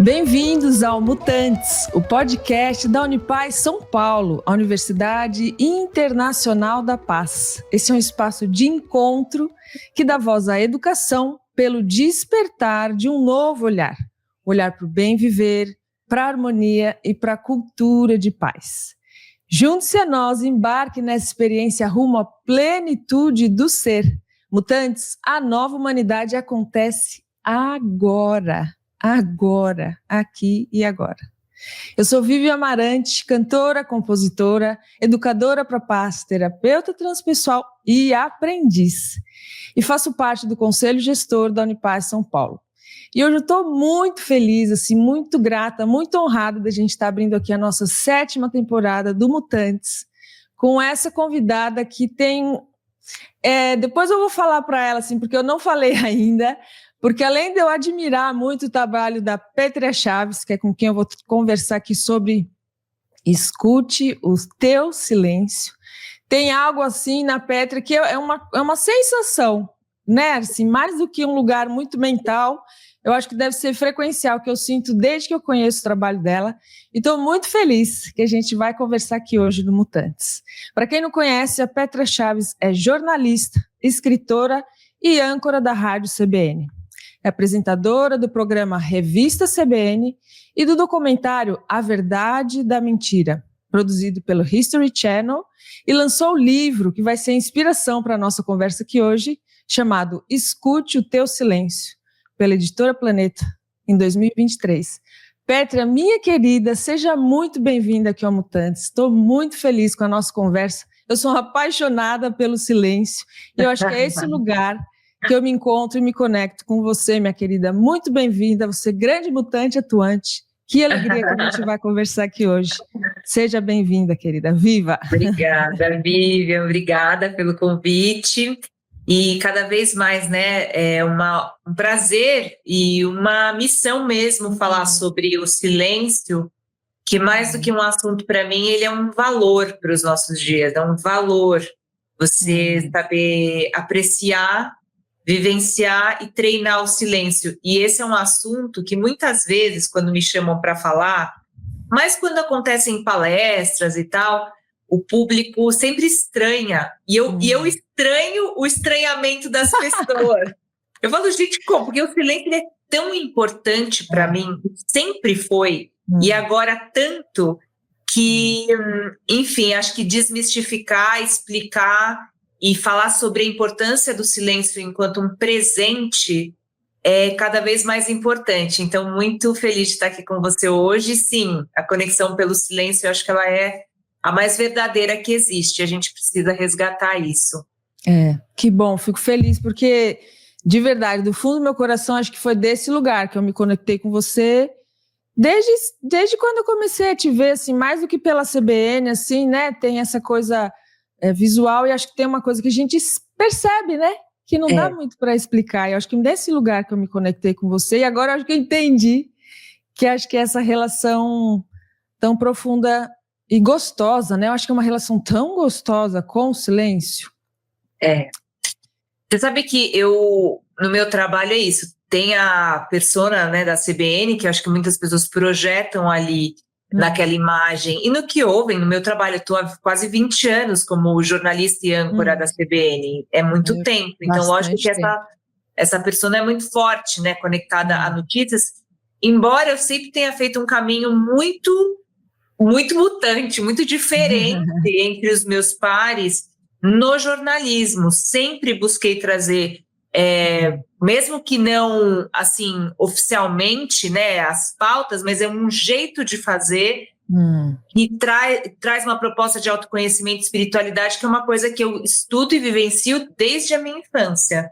Bem-vindos ao Mutantes, o podcast da Unipaz São Paulo, a Universidade Internacional da Paz. Esse é um espaço de encontro que dá voz à educação pelo despertar de um novo olhar. Olhar para o bem viver, para a harmonia e para a cultura de paz. Junte-se a nós e embarque nessa experiência rumo à plenitude do ser. Mutantes, a nova humanidade acontece agora. Agora, aqui e agora. Eu sou Vivi Amarante, cantora, compositora, educadora para paz, terapeuta transpessoal e aprendiz. E faço parte do Conselho Gestor da Unipaz São Paulo. E hoje eu estou muito feliz, assim, muito grata, muito honrada da gente estar abrindo aqui a nossa 7ª temporada do Mutantes, com essa convidada que tem... depois eu vou falar para ela, assim, porque eu não falei ainda... Porque além de eu admirar muito o trabalho da Pétria Chaves, que é com quem eu vou conversar aqui sobre escute o teu silêncio, tem algo assim na Pétria que é uma sensação, né? Assim, mais do que um lugar muito mental, eu acho que deve ser frequencial, que eu sinto desde que eu conheço o trabalho dela. E estou muito feliz que a gente vai conversar aqui hoje no Mutantes. Para quem não conhece, a Pétria Chaves é jornalista, escritora e âncora da Rádio CBN. É apresentadora do programa Revista CBN e do documentário A Verdade da Mentira, produzido pelo History Channel, e lançou o livro que vai ser inspiração para a nossa conversa aqui hoje, chamado Escute o Teu Silêncio, pela Editora Planeta, em 2023. Pétria, minha querida, seja muito bem-vinda aqui ao Mutantes. Estou muito feliz com a nossa conversa. Eu sou apaixonada pelo silêncio e eu acho que é esse lugar que eu me encontro e me conecto com você, minha querida. Muito bem-vinda, você grande mutante atuante. Que alegria que a gente vai conversar aqui hoje. Seja bem-vinda, querida. Viva! Obrigada, Vivian. Obrigada pelo convite. E cada vez mais, né, é um prazer e uma missão mesmo falar sobre o silêncio, que mais do que um assunto para mim, ele é um valor para os nossos dias, é um valor você saber apreciar, vivenciar e treinar o silêncio. E esse é um assunto que muitas vezes, quando me chamam para falar, mas quando acontece em palestras e tal, o público sempre estranha. E eu estranho o estranhamento das pessoas. Eu falo, gente, como? Porque o silêncio ele é tão importante para mim, sempre foi, e agora tanto que, enfim, acho que desmistificar, explicar e falar sobre a importância do silêncio enquanto um presente é cada vez mais importante. Então, muito feliz de estar aqui com você hoje. Sim, a conexão pelo silêncio, eu acho que ela é a mais verdadeira que existe. A gente precisa resgatar isso. Que bom, fico feliz, porque, de verdade, do fundo do meu coração, acho que foi desse lugar que eu me conectei com você, desde quando eu comecei a te ver, assim, mais do que pela CBN, assim, né, tem essa coisa visual, e acho que tem uma coisa que a gente percebe, né, que não dá muito para explicar. Eu acho que desse lugar que eu me conectei com você, e agora eu acho que eu entendi que acho que essa relação tão profunda e gostosa, né, eu acho que é uma relação tão gostosa com o silêncio. Você sabe que no meu trabalho é isso, tem a persona, né, da CBN, que eu acho que muitas pessoas projetam ali naquela imagem, e no que ouvem, no meu trabalho, eu estou há quase 20 anos como jornalista e âncora da CBN, é muito tempo, então lógico que essa persona é muito forte, né, conectada a notícias, embora eu sempre tenha feito um caminho muito, muito mutante, muito diferente entre os meus pares no jornalismo, sempre busquei trazer, mesmo que não, assim, oficialmente, né, as pautas, mas é um jeito de fazer que traz uma proposta de autoconhecimento e espiritualidade, que é uma coisa que eu estudo e vivencio desde a minha infância.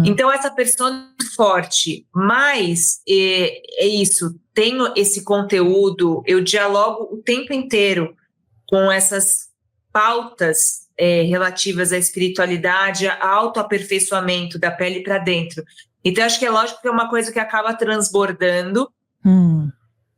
Então, essa persona é forte, mas é isso, tenho esse conteúdo, eu dialogo o tempo inteiro com essas pautas relativas à espiritualidade, ao autoaperfeiçoamento da pele para dentro. Então, acho que é lógico que é uma coisa que acaba transbordando.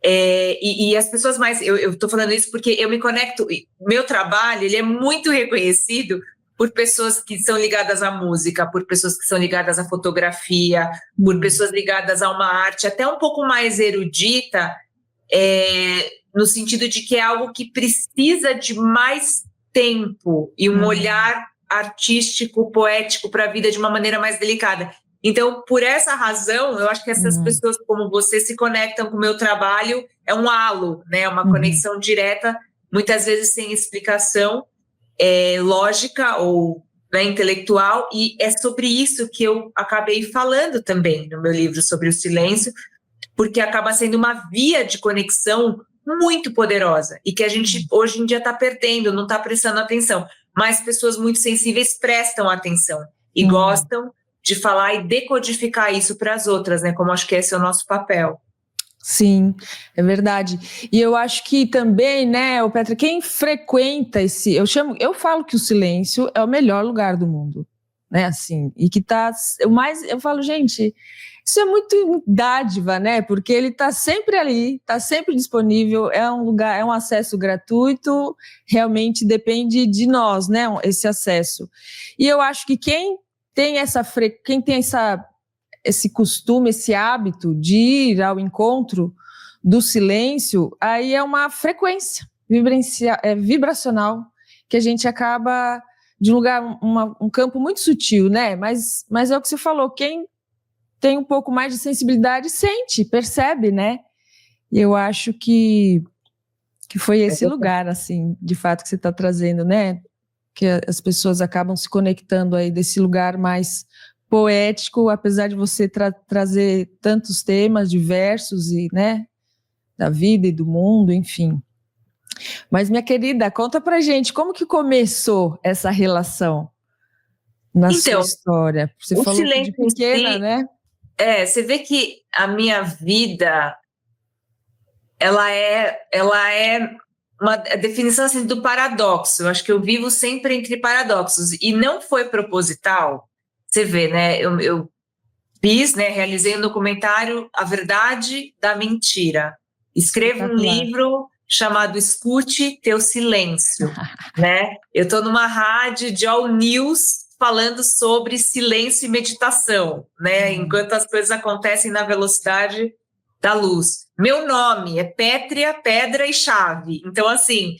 E as pessoas mais... Eu estou falando isso porque eu me conecto... Meu trabalho, ele é muito reconhecido por pessoas que são ligadas à música, por pessoas que são ligadas à fotografia, por pessoas ligadas a uma arte até um pouco mais erudita, no sentido de que é algo que precisa de mais tempo e um olhar artístico, poético para a vida de uma maneira mais delicada. Então, por essa razão, eu acho que essas pessoas como você se conectam com o meu trabalho, é um halo, né? Uma conexão direta, muitas vezes sem explicação lógica ou, né, intelectual, e é sobre isso que eu acabei falando também no meu livro sobre o silêncio, porque acaba sendo uma via de conexão muito poderosa e que a gente hoje em dia está perdendo, não está prestando atenção, mas pessoas muito sensíveis prestam atenção e gostam de falar e decodificar isso para as outras, né? Como acho que esse é o nosso papel. Sim, é verdade. E eu acho que também, né, Petra, quem frequenta eu falo que o silêncio é o melhor lugar do mundo, né, assim, e que eu falo, gente, isso é muito dádiva, né, porque ele está sempre ali, está sempre disponível, é um lugar, é um acesso gratuito, realmente depende de nós, né, esse acesso. E eu acho que quem tem esse costume, esse hábito de ir ao encontro do silêncio, aí é uma frequência vibracional que a gente acaba de um lugar, um campo muito sutil, né? Mas é o que você falou, quem tem um pouco mais de sensibilidade sente, percebe, né? E eu acho que foi esse lugar, assim, de fato, que você está trazendo, né? Que as pessoas acabam se conectando aí desse lugar mais poético, apesar de você trazer tantos temas diversos e, né, da vida e do mundo, enfim. Mas, minha querida, conta pra gente, como que começou essa relação na sua história? Você falou de pequena, né? Você vê que a minha vida, ela é uma definição assim, do paradoxo. Eu acho que eu vivo sempre entre paradoxos, e não foi proposital. Você vê, né? Eu fiz, né? Realizei um documentário, A Verdade da Mentira. Escrevo um livro chamado Escute Teu Silêncio, né? Eu estou numa rádio de All News falando sobre silêncio e meditação, né? Enquanto as coisas acontecem na velocidade da luz. Meu nome é Pétria, Pedra e Chave. Então, assim,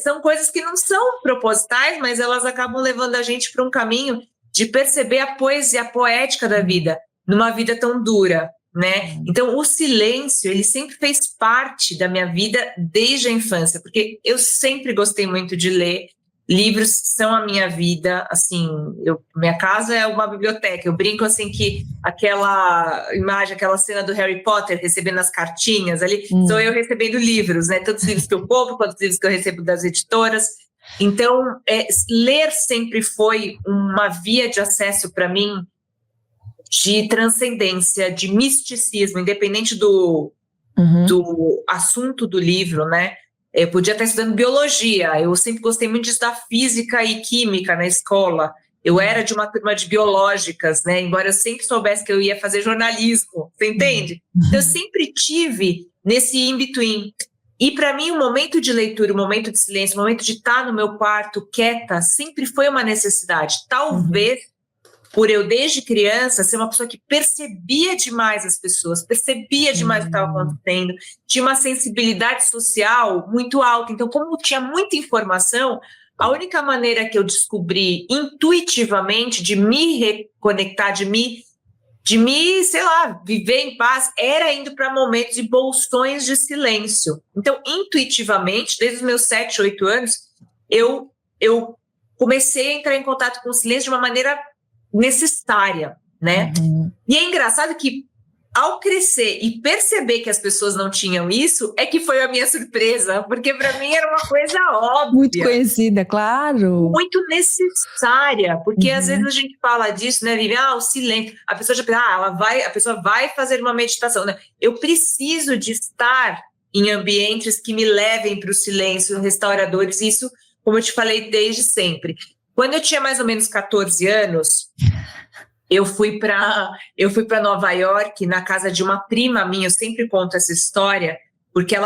são coisas que não são propositais, mas elas acabam levando a gente para um caminho de perceber a poesia, a poética da vida, numa vida tão dura, né? Então, o silêncio, ele sempre fez parte da minha vida desde a infância, porque eu sempre gostei muito de ler. Livros são a minha vida, assim, minha casa é uma biblioteca. Eu brinco assim que aquela imagem, aquela cena do Harry Potter recebendo as cartinhas ali, sou eu recebendo livros, né? Tantos livros que eu compro, quanto livros que eu recebo das editoras. Então, ler sempre foi uma via de acesso para mim de transcendência, de misticismo, independente do assunto do livro, né? Eu podia estar estudando biologia, eu sempre gostei muito de estudar física e química na escola. Eu era de uma turma de biológicas, né? Embora eu sempre soubesse que eu ia fazer jornalismo, você entende? Então, eu sempre tive nesse in-between. E para mim, o momento de leitura, o momento de silêncio, o momento de estar no meu quarto quieta, sempre foi uma necessidade. Talvez por eu, desde criança, ser uma pessoa que percebia demais as pessoas, percebia demais o que estava acontecendo, tinha uma sensibilidade social muito alta. Então, como tinha muita informação, a única maneira que eu descobri intuitivamente de me reconectar, de me, sei lá, viver em paz, era indo para momentos de bolsões de silêncio. Então, intuitivamente, desde os meus 7, 8 anos, eu comecei a entrar em contato com o silêncio de uma maneira necessária, né? E é engraçado que, ao crescer e perceber que as pessoas não tinham isso, é que foi a minha surpresa, porque para mim era uma coisa óbvia. Muito conhecida, claro. Muito necessária, porque às vezes a gente fala disso, né, Vivi? O silêncio. A pessoa já pensa, a pessoa vai fazer uma meditação, né? Eu preciso de estar em ambientes que me levem para o silêncio, restauradores, isso, como eu te falei, desde sempre. Quando eu tinha mais ou menos 14 anos, eu fui para Nova York, na casa de uma prima minha. Eu sempre conto essa história, porque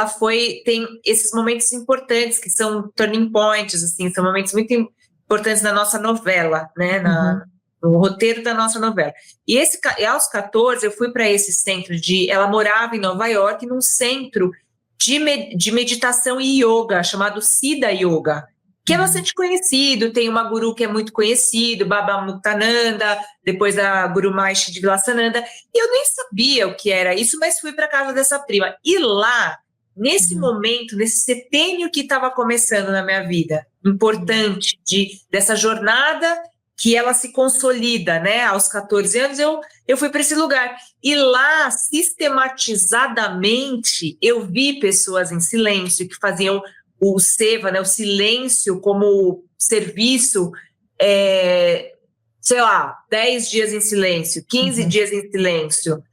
tem esses momentos importantes, que são turning points, assim, são momentos muito importantes na nossa novela, né? No roteiro da nossa novela. E aos 14, eu fui para esse centro ela morava em Nova York, num centro de meditação e yoga, chamado Siddha Yoga, que é bastante conhecido, tem uma guru que é muito conhecido, Baba Muktananda, depois da Guru Maharishi de Vilassananda, e eu nem sabia o que era isso, mas fui para casa dessa prima. E lá, nesse momento, nesse setênio que estava começando na minha vida, importante, dessa jornada que ela se consolida, né? Aos 14 anos, eu fui para esse lugar. E lá, sistematizadamente, eu vi pessoas em silêncio que faziam o seva, né? O silêncio como serviço, sei lá, 10 dias em silêncio, 15 dias em silêncio.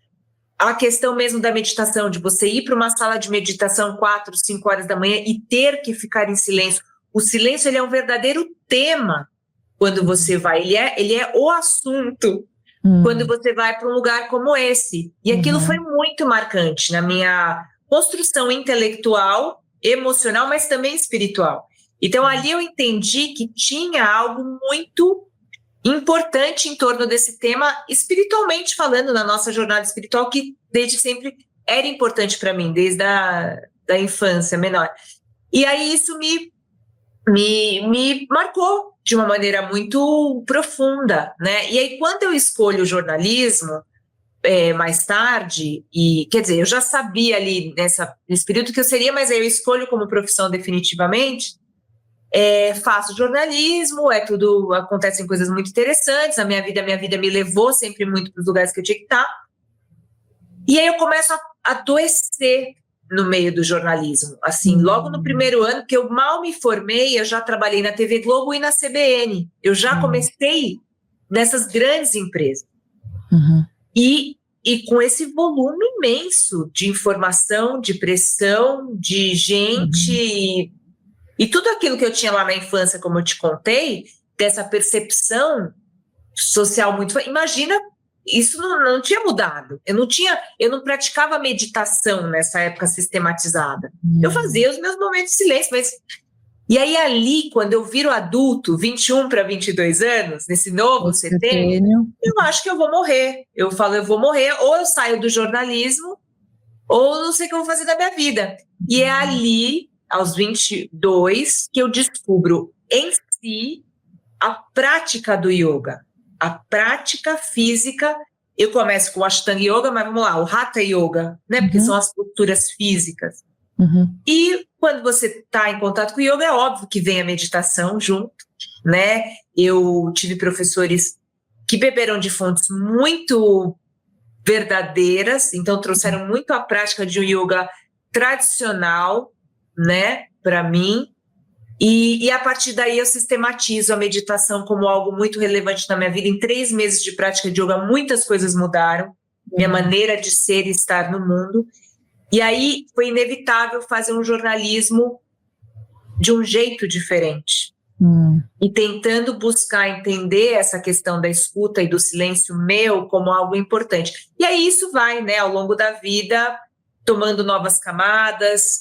A questão mesmo da meditação, de você ir para uma sala de meditação 4, 5 horas da manhã e ter que ficar em silêncio. O silêncio, ele é um verdadeiro tema quando você vai. Ele é o assunto quando você vai para um lugar como esse. E aquilo foi muito marcante na minha construção intelectual, emocional, mas também espiritual. Então, ali eu entendi que tinha algo muito importante em torno desse tema, espiritualmente falando, na nossa jornada espiritual, que desde sempre era importante para mim, desde da infância menor. E aí isso me marcou de uma maneira muito profunda, né? E aí, quando eu escolho o jornalismo, mais tarde, e quer dizer, eu já sabia ali nesse período que eu seria, mas aí eu escolho como profissão definitivamente. Faço jornalismo, acontecem coisas muito interessantes na minha vida. A minha vida me levou sempre muito para os lugares que eu tinha que estar. E aí eu começo a adoecer no meio do jornalismo. Assim, logo no primeiro ano, que eu mal me formei, eu já trabalhei na TV Globo e na CBN. Eu já comecei nessas grandes empresas. E com esse volume imenso de informação, de pressão, de gente... E tudo aquilo que eu tinha lá na infância, como eu te contei, dessa percepção social muito... Imagina, isso não tinha mudado. Eu não praticava meditação nessa época sistematizada. Eu fazia os meus momentos de silêncio, mas... E aí ali, quando eu viro adulto, 21 para 22 anos, nesse novo setênio, eu acho que eu vou morrer. Eu falo, eu vou morrer, ou eu saio do jornalismo, ou não sei o que eu vou fazer da minha vida. E é ali, aos 22, que eu descubro em si a prática do yoga, a prática física. Eu começo com o Ashtanga Yoga, mas vamos lá, o Hatha Yoga, né? Porque são as posturas físicas. E quando você está em contato com o yoga, é óbvio que vem a meditação junto, né? Eu tive professores que beberam de fontes muito verdadeiras, então trouxeram muito a prática de um yoga tradicional, né, para mim, e a partir daí eu sistematizo a meditação como algo muito relevante na minha vida. Em 3 meses de prática de yoga, muitas coisas mudaram, minha maneira de ser e estar no mundo, e aí foi inevitável fazer um jornalismo de um jeito diferente, e tentando buscar entender essa questão da escuta e do silêncio meu como algo importante. E aí isso vai, né, ao longo da vida, tomando novas camadas,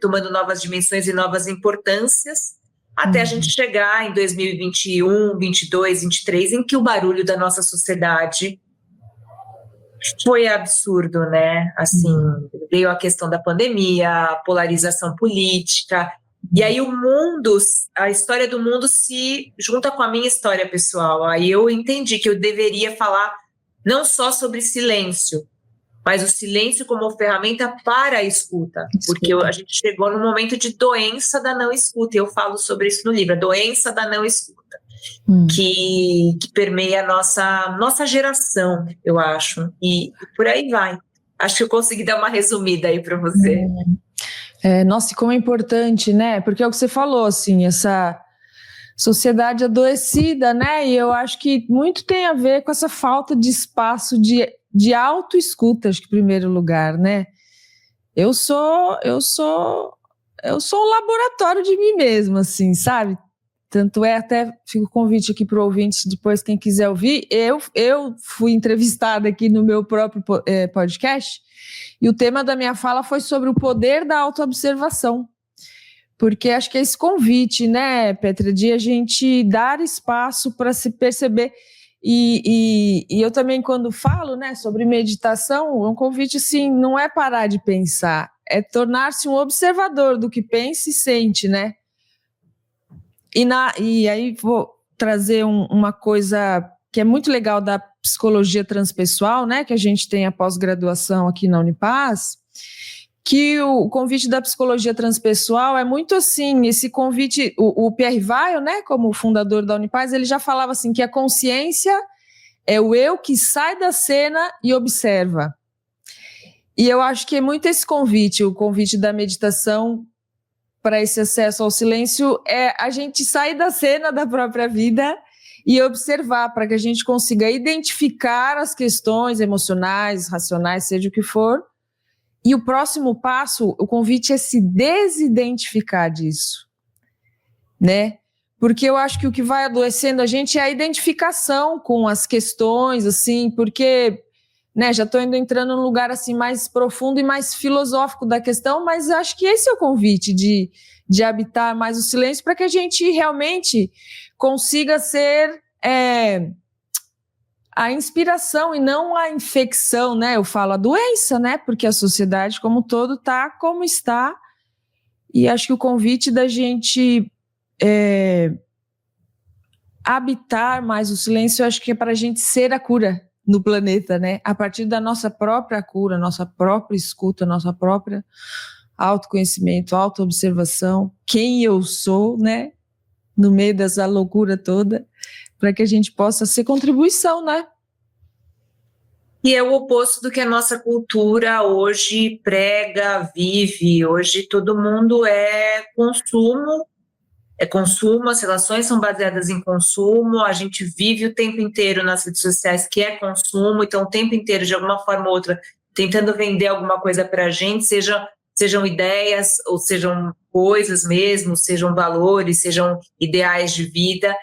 tomando novas dimensões e novas importâncias, até a gente chegar em 2021, 22, 23, em que o barulho da nossa sociedade foi absurdo, né? Assim, veio a questão da pandemia, a polarização política, e aí o mundo, a história do mundo se junta com a minha história pessoal. Aí eu entendi que eu deveria falar não só sobre silêncio, mas o silêncio como ferramenta para a escuta, porque a gente chegou num momento de doença da não escuta, e eu falo sobre isso no livro, a doença da não escuta, que permeia a nossa geração, eu acho, e por aí vai. Acho que eu consegui dar uma resumida aí para você. Nossa, e como é importante, né? Porque é o que você falou, assim, essa sociedade adoecida, né? E eu acho que muito tem a ver com essa falta de espaço de autoescuta, acho que em primeiro lugar, né? Eu sou um laboratório de mim mesma, assim, sabe? Tanto até fica o convite aqui para o ouvinte, depois quem quiser ouvir, eu fui entrevistada aqui no meu próprio podcast, e o tema da minha fala foi sobre o poder da autoobservação, porque acho que é esse convite, né, Petra, de a gente dar espaço para se perceber. E eu também, quando falo, né, sobre meditação, um convite, assim, não é parar de pensar, é tornar-se um observador do que pensa e sente, né? E aí vou trazer uma coisa que é muito legal da psicologia transpessoal, né, que a gente tem a pós-graduação aqui na Unipaz, que o convite da psicologia transpessoal é muito assim, esse convite, o Pierre Weil, né, como fundador da Unipaz, ele já falava assim, que a consciência é o eu que sai da cena e observa. E eu acho que é muito esse convite, o convite da meditação para esse acesso ao silêncio, é a gente sair da cena da própria vida e observar, para que a gente consiga identificar as questões emocionais, racionais, seja o que for. E o próximo passo, o convite é se desidentificar disso, né? Porque eu acho que o que vai adoecendo a gente é a identificação com as questões, assim, porque, né, já estou entrando num lugar assim mais profundo e mais filosófico da questão, mas acho que esse é o convite de habitar mais o silêncio para que a gente realmente consiga ser a inspiração e não a infecção, né? Eu falo a doença, né? Porque a sociedade como um todo está como está. E acho que o convite da gente habitar mais o silêncio, acho que é para a gente ser a cura no planeta, né? A partir da nossa própria cura, nossa própria escuta, nossa própria autoconhecimento, autoobservação, quem eu sou, né? No meio dessa loucura toda, para que a gente possa ser contribuição, né? E é o oposto do que a nossa cultura hoje prega, vive. Hoje todo mundo é consumo, as relações são baseadas em consumo, a gente vive o tempo inteiro nas redes sociais que é consumo, então o tempo inteiro, de alguma forma ou outra, tentando vender alguma coisa para a gente, sejam ideias, ou sejam coisas mesmo, sejam valores, sejam ideais de vida,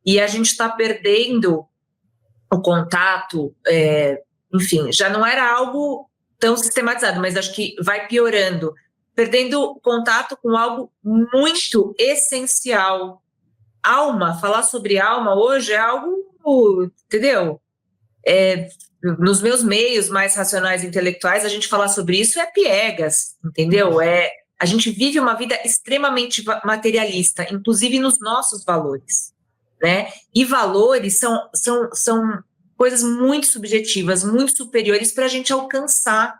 e a gente está perdendo o contato, enfim, já não era algo tão sistematizado, mas acho que vai piorando, perdendo contato com algo muito essencial. Alma, falar sobre alma hoje é algo, entendeu? Nos meus meios mais racionais e intelectuais, a gente falar sobre isso é piegas, entendeu? A gente vive uma vida extremamente materialista, inclusive nos nossos valores, né? E valores são coisas muito subjetivas, muito superiores para a gente alcançar.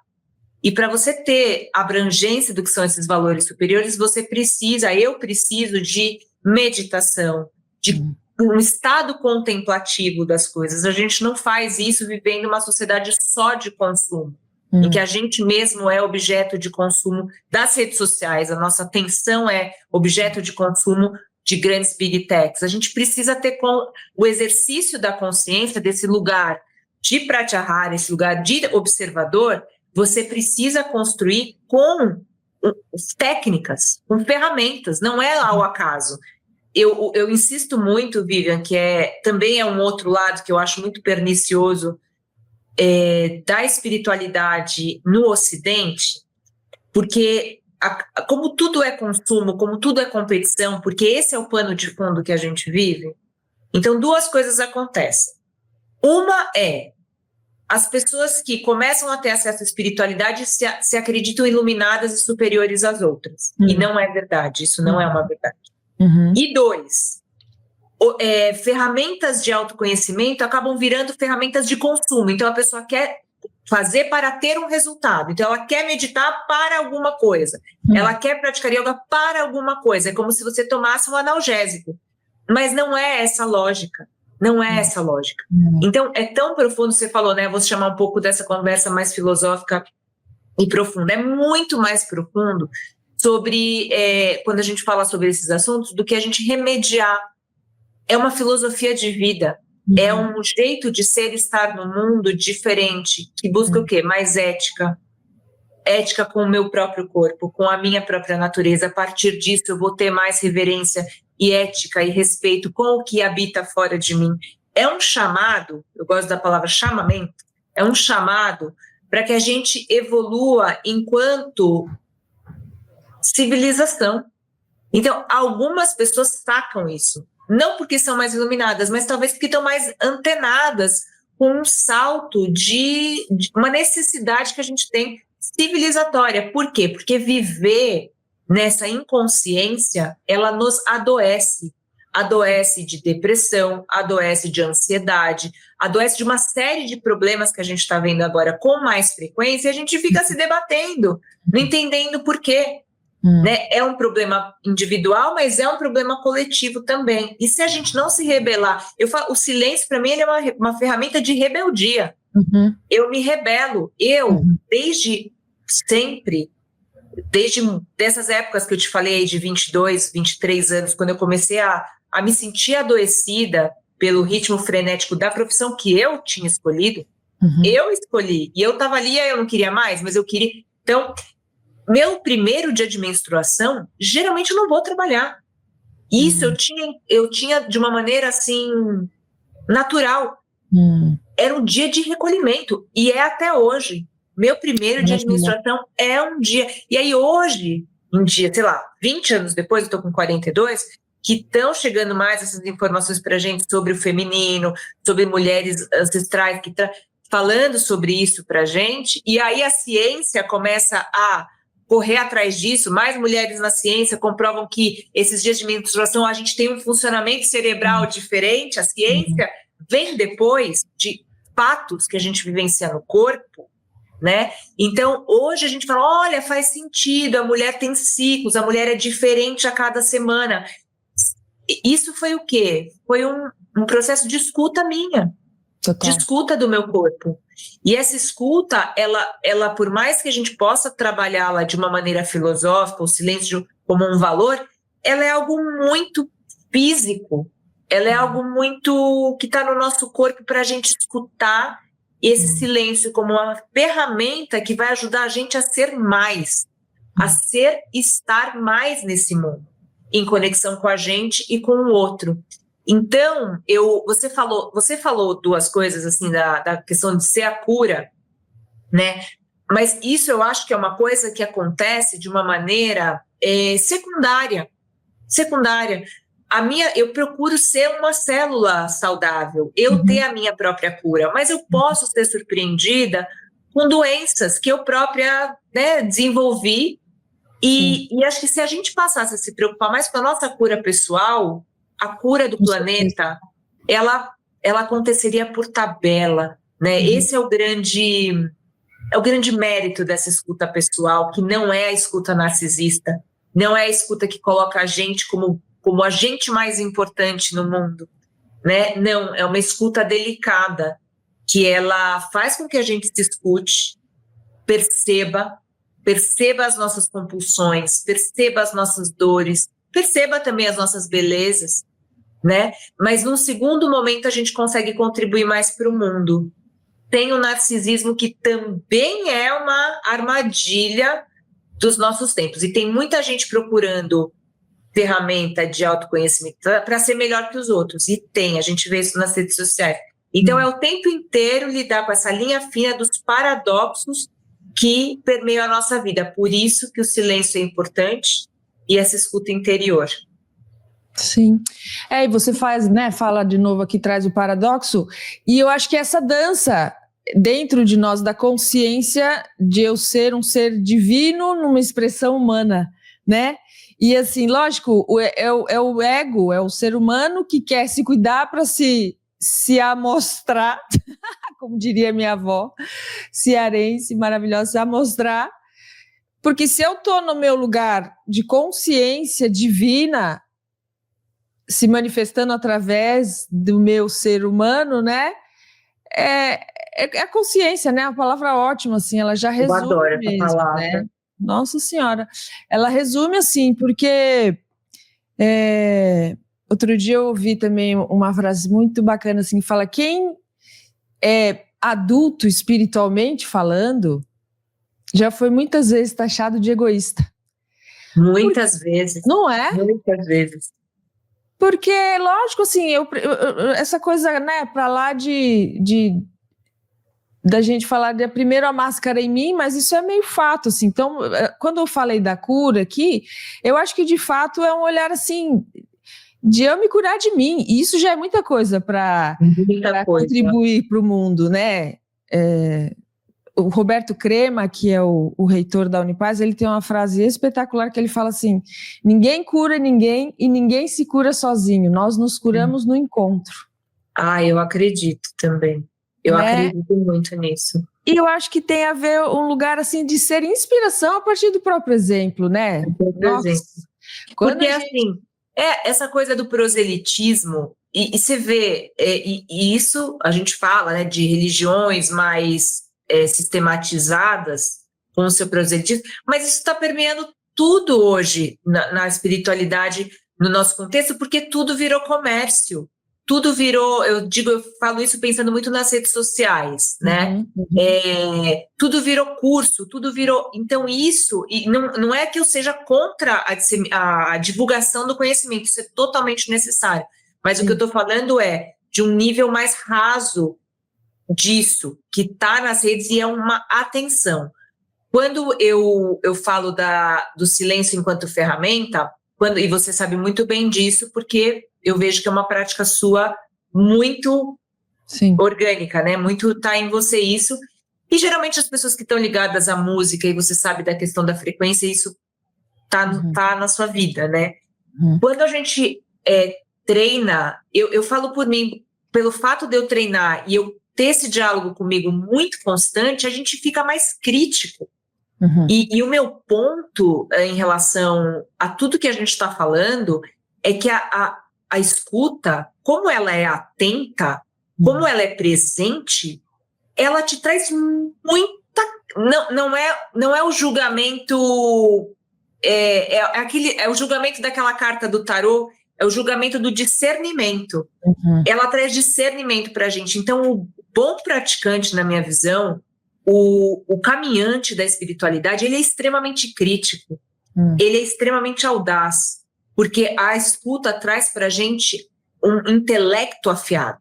E para você ter abrangência do que são esses valores superiores, eu preciso de meditação, de um estado contemplativo das coisas. A gente não faz isso vivendo uma sociedade só de consumo, em que a gente mesmo é objeto de consumo das redes sociais, a nossa atenção é objeto de consumo de grandes big techs. A gente precisa ter o exercício da consciência, desse lugar de pratyahara, esse lugar de observador. Você precisa construir com técnicas, com ferramentas, não é ao acaso. Eu insisto muito, Vivian, que também é um outro lado que eu acho muito pernicioso da espiritualidade no Ocidente, porque como tudo é consumo, como tudo é competição, porque esse é o pano de fundo que a gente vive, então duas coisas acontecem. Uma as pessoas que começam a ter acesso à espiritualidade se acreditam iluminadas e superiores às outras. E não é verdade, isso não é uma verdade. E dois, ferramentas de autoconhecimento acabam virando ferramentas de consumo. Então a pessoa quer fazer para ter um resultado. Então ela quer meditar para alguma coisa. Ela quer praticar yoga para alguma coisa. É como se você tomasse um analgésico. Mas não é essa lógica. Não é essa lógica. Então, é tão profundo, você falou, né? Vou chamar um pouco dessa conversa mais filosófica e profunda. É muito mais profundo sobre, quando a gente fala sobre esses assuntos, do que a gente remediar. É uma filosofia de vida. É um jeito de ser e estar no mundo diferente, que busca o quê? Mais ética. Ética com o meu próprio corpo, com a minha própria natureza. A partir disso, eu vou ter mais reverência e ética e respeito com o que habita fora de mim. É um chamado, eu gosto da palavra chamamento, é um chamado para que a gente evolua enquanto civilização. Então, algumas pessoas sacam isso. Não porque são mais iluminadas, mas talvez porque estão mais antenadas com um salto de uma necessidade que a gente tem civilizatória. Por quê? Porque viver nessa inconsciência, ela nos adoece. Adoece de depressão, adoece de ansiedade, adoece de uma série de problemas que a gente está vendo agora com mais frequência, e a gente fica se debatendo, não entendendo por quê. Né? É um problema individual, mas é um problema coletivo também. E se a gente não se rebelar, o silêncio para mim ele é uma ferramenta de rebeldia. Eu me rebelo. Desde sempre, desde dessas épocas que eu te falei, de 22, 23 anos, quando eu comecei a me sentir adoecida pelo ritmo frenético da profissão que eu tinha escolhido, eu escolhi. E eu estava ali, eu não queria mais, mas eu queria. Então, meu primeiro dia de menstruação, geralmente eu não vou trabalhar. Isso eu tinha de uma maneira assim, natural. Era um dia de recolhimento, e é até hoje. Meu primeiro dia de menstruação é um dia. E aí hoje, um dia, sei lá, 20 anos depois, eu estou com 42, que estão chegando mais essas informações para a gente sobre o feminino, sobre mulheres ancestrais, falando sobre isso para a gente, e aí a ciência começa a correr atrás disso, mais mulheres na ciência comprovam que esses dias de menstruação a gente tem um funcionamento cerebral diferente, a ciência vem depois de fatos que a gente vivencia no corpo, né? Então, hoje a gente fala, olha, faz sentido, a mulher tem ciclos, a mulher é diferente a cada semana. Isso foi o quê? Foi um processo de escuta minha, de escuta do meu corpo. E essa escuta, ela, por mais que a gente possa trabalhá-la de uma maneira filosófica, o silêncio como um valor, ela é algo muito físico, ela é algo muito que está no nosso corpo para a gente escutar esse silêncio como uma ferramenta que vai ajudar a gente a ser mais, estar mais nesse mundo, em conexão com a gente e com o outro. Então, você falou duas coisas, assim, da questão de ser a cura, né? Mas isso eu acho que é uma coisa que acontece de uma maneira secundária. Eu procuro ser uma célula saudável, eu ter a minha própria cura, mas eu posso ser surpreendida com doenças que eu própria, né, desenvolvi. E acho que se a gente passasse a se preocupar mais com a nossa cura pessoal, a cura do planeta, ela aconteceria por tabela, né? Esse é o grande mérito dessa escuta pessoal, que não é a escuta narcisista, não é a escuta que coloca a gente como agente mais importante no mundo, né? Não, é uma escuta delicada, que ela faz com que a gente se escute, perceba as nossas compulsões, perceba as nossas dores, perceba também as nossas belezas, né? Mas num segundo momento a gente consegue contribuir mais para o mundo. Tem o narcisismo, que também é uma armadilha dos nossos tempos, e tem muita gente procurando ferramenta de autoconhecimento para ser melhor que os outros, e a gente vê isso nas redes sociais. Então é o tempo inteiro lidar com essa linha fina dos paradoxos que permeiam a nossa vida. Por isso que o silêncio é importante e essa escuta interior. Sim. E você fala de novo aqui, traz o paradoxo, e eu acho que essa dança dentro de nós da consciência de eu ser um ser divino numa expressão humana, né? E assim, lógico, é o ego, é o ser humano que quer se cuidar para se amostrar, como diria minha avó, cearense, maravilhosa, se amostrar, porque se eu estou no meu lugar de consciência divina, se manifestando através do meu ser humano, né? É a consciência, né? A palavra ótima, assim, ela já resume. Eu adoro essa palavra. Né? Nossa Senhora, ela resume assim, porque outro dia eu ouvi também uma frase muito bacana, assim, que fala: quem é adulto espiritualmente falando, já foi muitas vezes taxado de egoísta. Muitas vezes. Não é? Muitas vezes. Porque, da gente falar de primeiro a máscara em mim, mas isso é meio fato, assim. Então, quando eu falei da cura aqui, eu acho que de fato é um olhar assim de eu me curar de mim, e isso já é muita coisa para contribuir para o mundo, né? O Roberto Crema, que é o reitor da Unipaz, ele tem uma frase espetacular que ele fala assim: ninguém cura ninguém e ninguém se cura sozinho, nós nos curamos no encontro. Eu acredito também. Eu acredito muito nisso. E eu acho que tem a ver um lugar assim de ser inspiração a partir do próprio exemplo, né? Porque assim, essa coisa do proselitismo, e você vê, e isso a gente fala, né, de religiões mais sistematizadas com o seu proselitismo, mas isso está permeando tudo hoje na espiritualidade, no nosso contexto, porque tudo virou comércio. Tudo virou, eu falo isso pensando muito nas redes sociais, né? Tudo virou curso, tudo virou. Então, isso, e não é que eu seja contra a divulgação do conhecimento, isso é totalmente necessário. Mas o que eu estou falando é de um nível mais raso disso, que está nas redes e é uma atenção. Quando eu falo do silêncio enquanto ferramenta, e você sabe muito bem disso, porque eu vejo que é uma prática sua muito orgânica, né? Muito está em você isso. E geralmente as pessoas que estão ligadas à música, e você sabe da questão da frequência, isso tá na sua vida, né? Quando a gente treina, eu falo por mim, pelo fato de eu treinar e eu ter esse diálogo comigo muito constante, a gente fica mais crítico. E o meu ponto em relação a tudo que a gente está falando é que a escuta, como ela é atenta, como ela é presente, ela te traz muita... Não é o julgamento... É o julgamento daquela carta do tarô, é o julgamento do discernimento. Ela traz discernimento para a gente. Então, o bom praticante, na minha visão, o caminhante da espiritualidade, ele é extremamente crítico, ele é extremamente audaz, porque a escuta traz para a gente um intelecto afiado.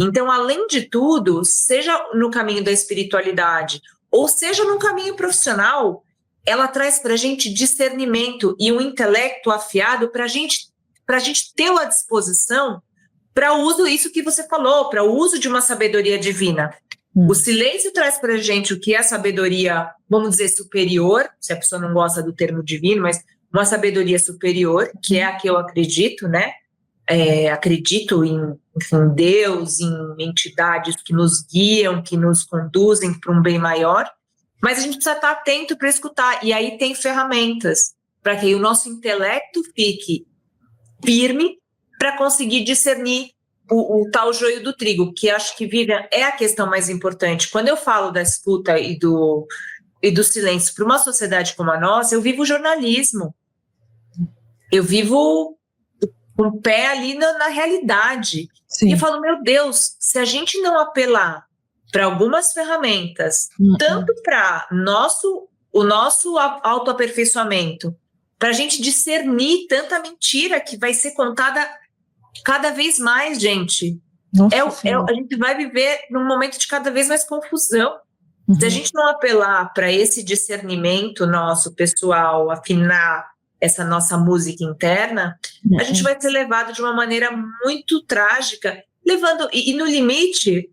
Então, além de tudo, seja no caminho da espiritualidade, ou seja no caminho profissional, ela traz para a gente discernimento e um intelecto afiado para a gente tê-lo à disposição para o uso, isso que você falou, para o uso de uma sabedoria divina. O silêncio traz para a gente o que é a sabedoria, vamos dizer, superior, se a pessoa não gosta do termo divino, mas uma sabedoria superior, que é a que eu acredito, né? Acredito em Deus, em entidades que nos guiam, que nos conduzem para um bem maior, mas a gente precisa estar atento para escutar, e aí tem ferramentas para que o nosso intelecto fique firme para conseguir discernir o tal joio do trigo, que acho que, Vivian, é a questão mais importante. Quando eu falo da escuta e do silêncio para uma sociedade como a nossa, eu vivo jornalismo. Eu vivo com o pé ali na realidade. Sim. E eu falo, meu Deus, se a gente não apelar para algumas ferramentas, tanto para o nosso autoaperfeiçoamento, para a gente discernir tanta mentira que vai ser contada cada vez mais, gente. A gente vai viver num momento de cada vez mais confusão. Se a gente não apelar para esse discernimento nosso pessoal, afinar essa nossa música interna, a gente vai ser levado de uma maneira muito trágica, e no limite,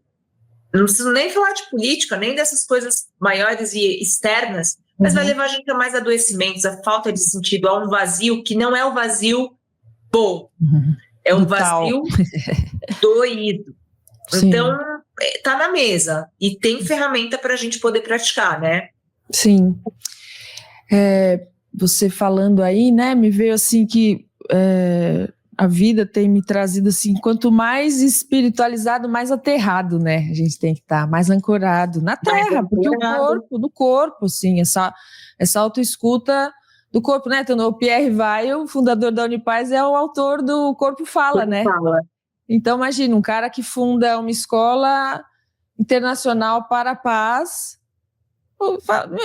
não preciso nem falar de política, nem dessas coisas maiores e externas, mas vai levar a gente a mais adoecimentos, a falta de sentido, a um vazio que não é o vazio bom. É um vazio doído. Sim. Então, tá na mesa. E tem ferramenta para a gente poder praticar, né? Sim. Você falando aí, né, me veio assim que a vida tem me trazido assim, quanto mais espiritualizado, mais aterrado, né? A gente tem que estar mais ancorado na terra, porque no corpo, sim, essa autoescuta do corpo, né? Então, o Pierre Weil, o fundador da Unipaz, é o autor do Corpo Fala, né? Então, imagina, um cara que funda uma escola internacional para a paz,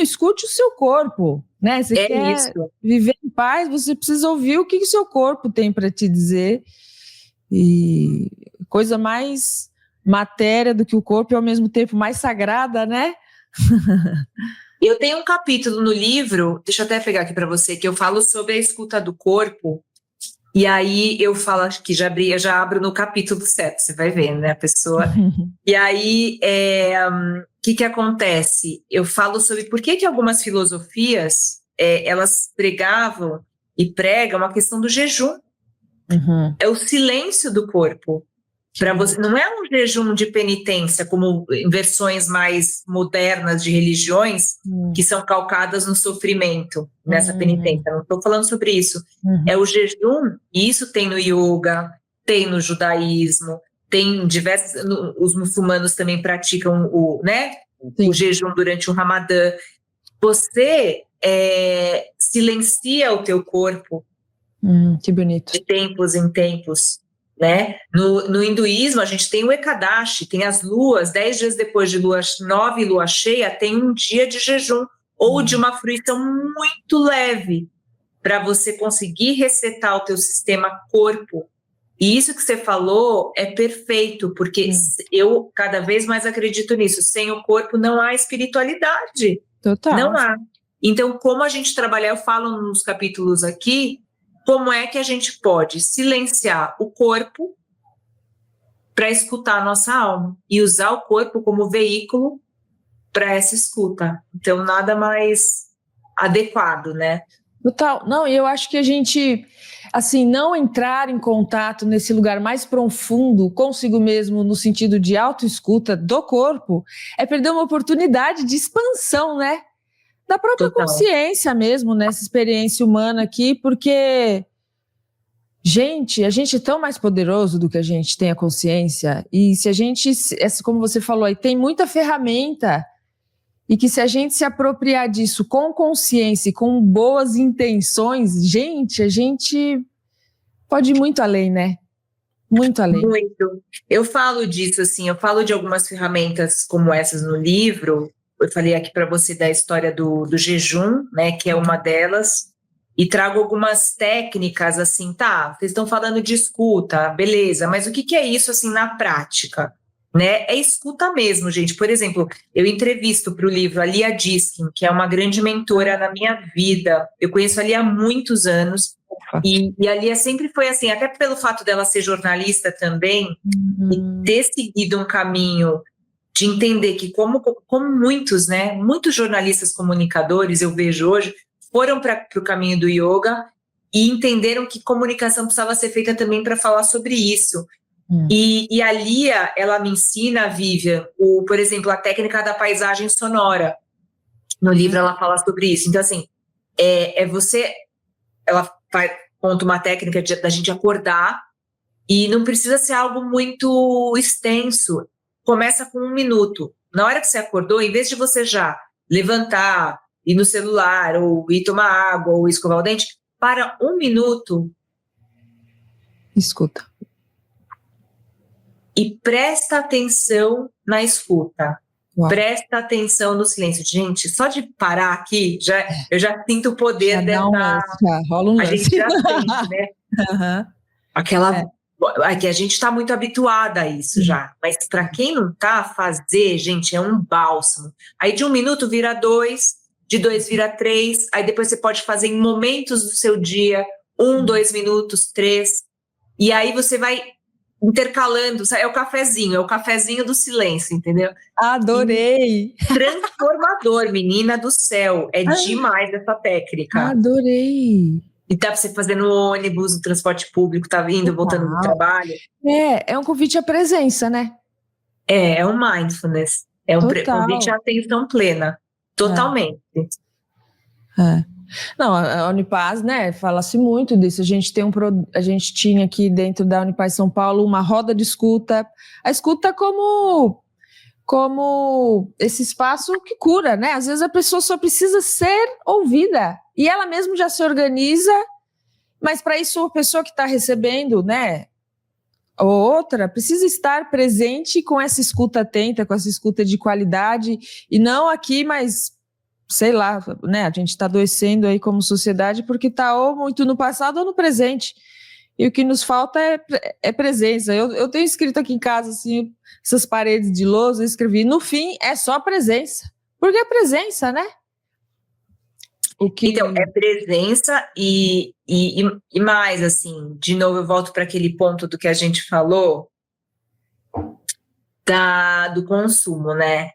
escute o seu corpo, né? Você quer viver em paz, você precisa ouvir o que o seu corpo tem para te dizer. E coisa mais matéria do que o corpo e ao mesmo tempo mais sagrada, né? Eu tenho um capítulo no livro, deixa eu até pegar aqui para você, que eu falo sobre a escuta do corpo. E aí eu falo que eu já abro no capítulo 7, você vai ver, né, a pessoa. E aí, o que acontece? Eu falo sobre por que algumas filosofias, elas pregavam e pregam a questão do jejum. É o silêncio do corpo. Para você, não é um jejum de penitência, como em versões mais modernas de religiões, que são calcadas no sofrimento, nessa penitência. Não estou falando sobre isso. É o jejum, e isso tem no yoga, tem no judaísmo, tem diversos. Os muçulmanos também praticam o jejum durante o Ramadã. Você silencia o teu corpo. Que bonito. De tempos em tempos. Né? No hinduísmo, a gente tem o Ekadashi, tem as luas, 10 dias depois de lua nova e lua cheia, tem um dia de jejum ou de uma fruição muito leve para você conseguir resetar o teu sistema corpo. E isso que você falou é perfeito, porque eu cada vez mais acredito nisso. Sem o corpo não há espiritualidade. Total. Não há. Então, como a gente trabalhar, eu falo nos capítulos aqui, como é que a gente pode silenciar o corpo para escutar a nossa alma e usar o corpo como veículo para essa escuta. Então, nada mais adequado, né? Total. Não, e eu acho que a gente, assim, não entrar em contato nesse lugar mais profundo consigo mesmo, no sentido de autoescuta do corpo, é perder uma oportunidade de expansão, né? Da própria consciência mesmo, nessa experiência humana aqui, porque, gente, a gente é tão mais poderoso do que a gente tem a consciência, e se a gente, como você falou aí, tem muita ferramenta, e que se a gente se apropriar disso com consciência e com boas intenções, gente, a gente pode ir muito além, né? Muito além. Muito. Eu falo disso, assim, eu falo de algumas ferramentas como essas no livro. Eu falei aqui para você da história do jejum, né, que é uma delas, e trago algumas técnicas, assim, tá, vocês estão falando de escuta, beleza, mas o que é isso, assim, na prática, né? É escuta mesmo, gente. Por exemplo, eu entrevisto para o livro a Lia Diskin, que é uma grande mentora na minha vida. Eu conheço a Lia há muitos anos, e a Lia sempre foi assim, até pelo fato dela ser jornalista também, e ter seguido um caminho de entender que como muitos, né, muitos jornalistas comunicadores, eu vejo hoje, foram para o caminho do yoga e entenderam que comunicação precisava ser feita também para falar sobre isso. E a Lia, ela me ensina, Vivian, por exemplo, a técnica da paisagem sonora. No livro ela fala sobre isso. Então, assim, ela conta uma técnica da gente acordar e não precisa ser algo muito extenso. Começa com 1 minuto. Na hora que você acordou, em vez de você já levantar, ir no celular, ou ir tomar água, ou escovar o dente, para 1 minuto. Escuta. E presta atenção na escuta. Uau. Presta atenção no silêncio. Gente, só de parar aqui, eu já sinto o poder dessa... rola um lance. A gente já sente, né? Aquela... que a gente está muito habituada a isso já, mas para quem não está, fazer, gente, é um bálsamo. Aí de 1 minuto vira 2, de 2 vira 3, aí depois você pode fazer em momentos do seu dia, 1, 2 minutos, 3, e aí você vai intercalando, é o cafezinho do silêncio, entendeu? Adorei! E transformador, menina do céu, é demais essa técnica. Adorei! E dá para você fazer no ônibus, no transporte público, tá vindo, voltando do trabalho. É um convite à presença, né? É um mindfulness. É um convite à atenção plena. Totalmente. Não, a Unipaz, né, fala-se muito disso. A gente tinha aqui dentro da Unipaz São Paulo uma roda de escuta. A escuta como esse espaço que cura, né? Às vezes a pessoa só precisa ser ouvida e ela mesma já se organiza, mas para isso a pessoa que está recebendo, né, ou outra, precisa estar presente com essa escuta atenta, com essa escuta de qualidade, e não aqui, mas sei lá, né? A gente está adoecendo aí como sociedade porque está ou muito no passado ou no presente. e o que nos falta é presença. Eu tenho escrito aqui em casa, assim, essas paredes de lousa, eu escrevi, no fim, é só presença. Porque é presença, né? Então, é presença e mais, assim, de novo eu volto para aquele ponto do que a gente falou, do consumo, né?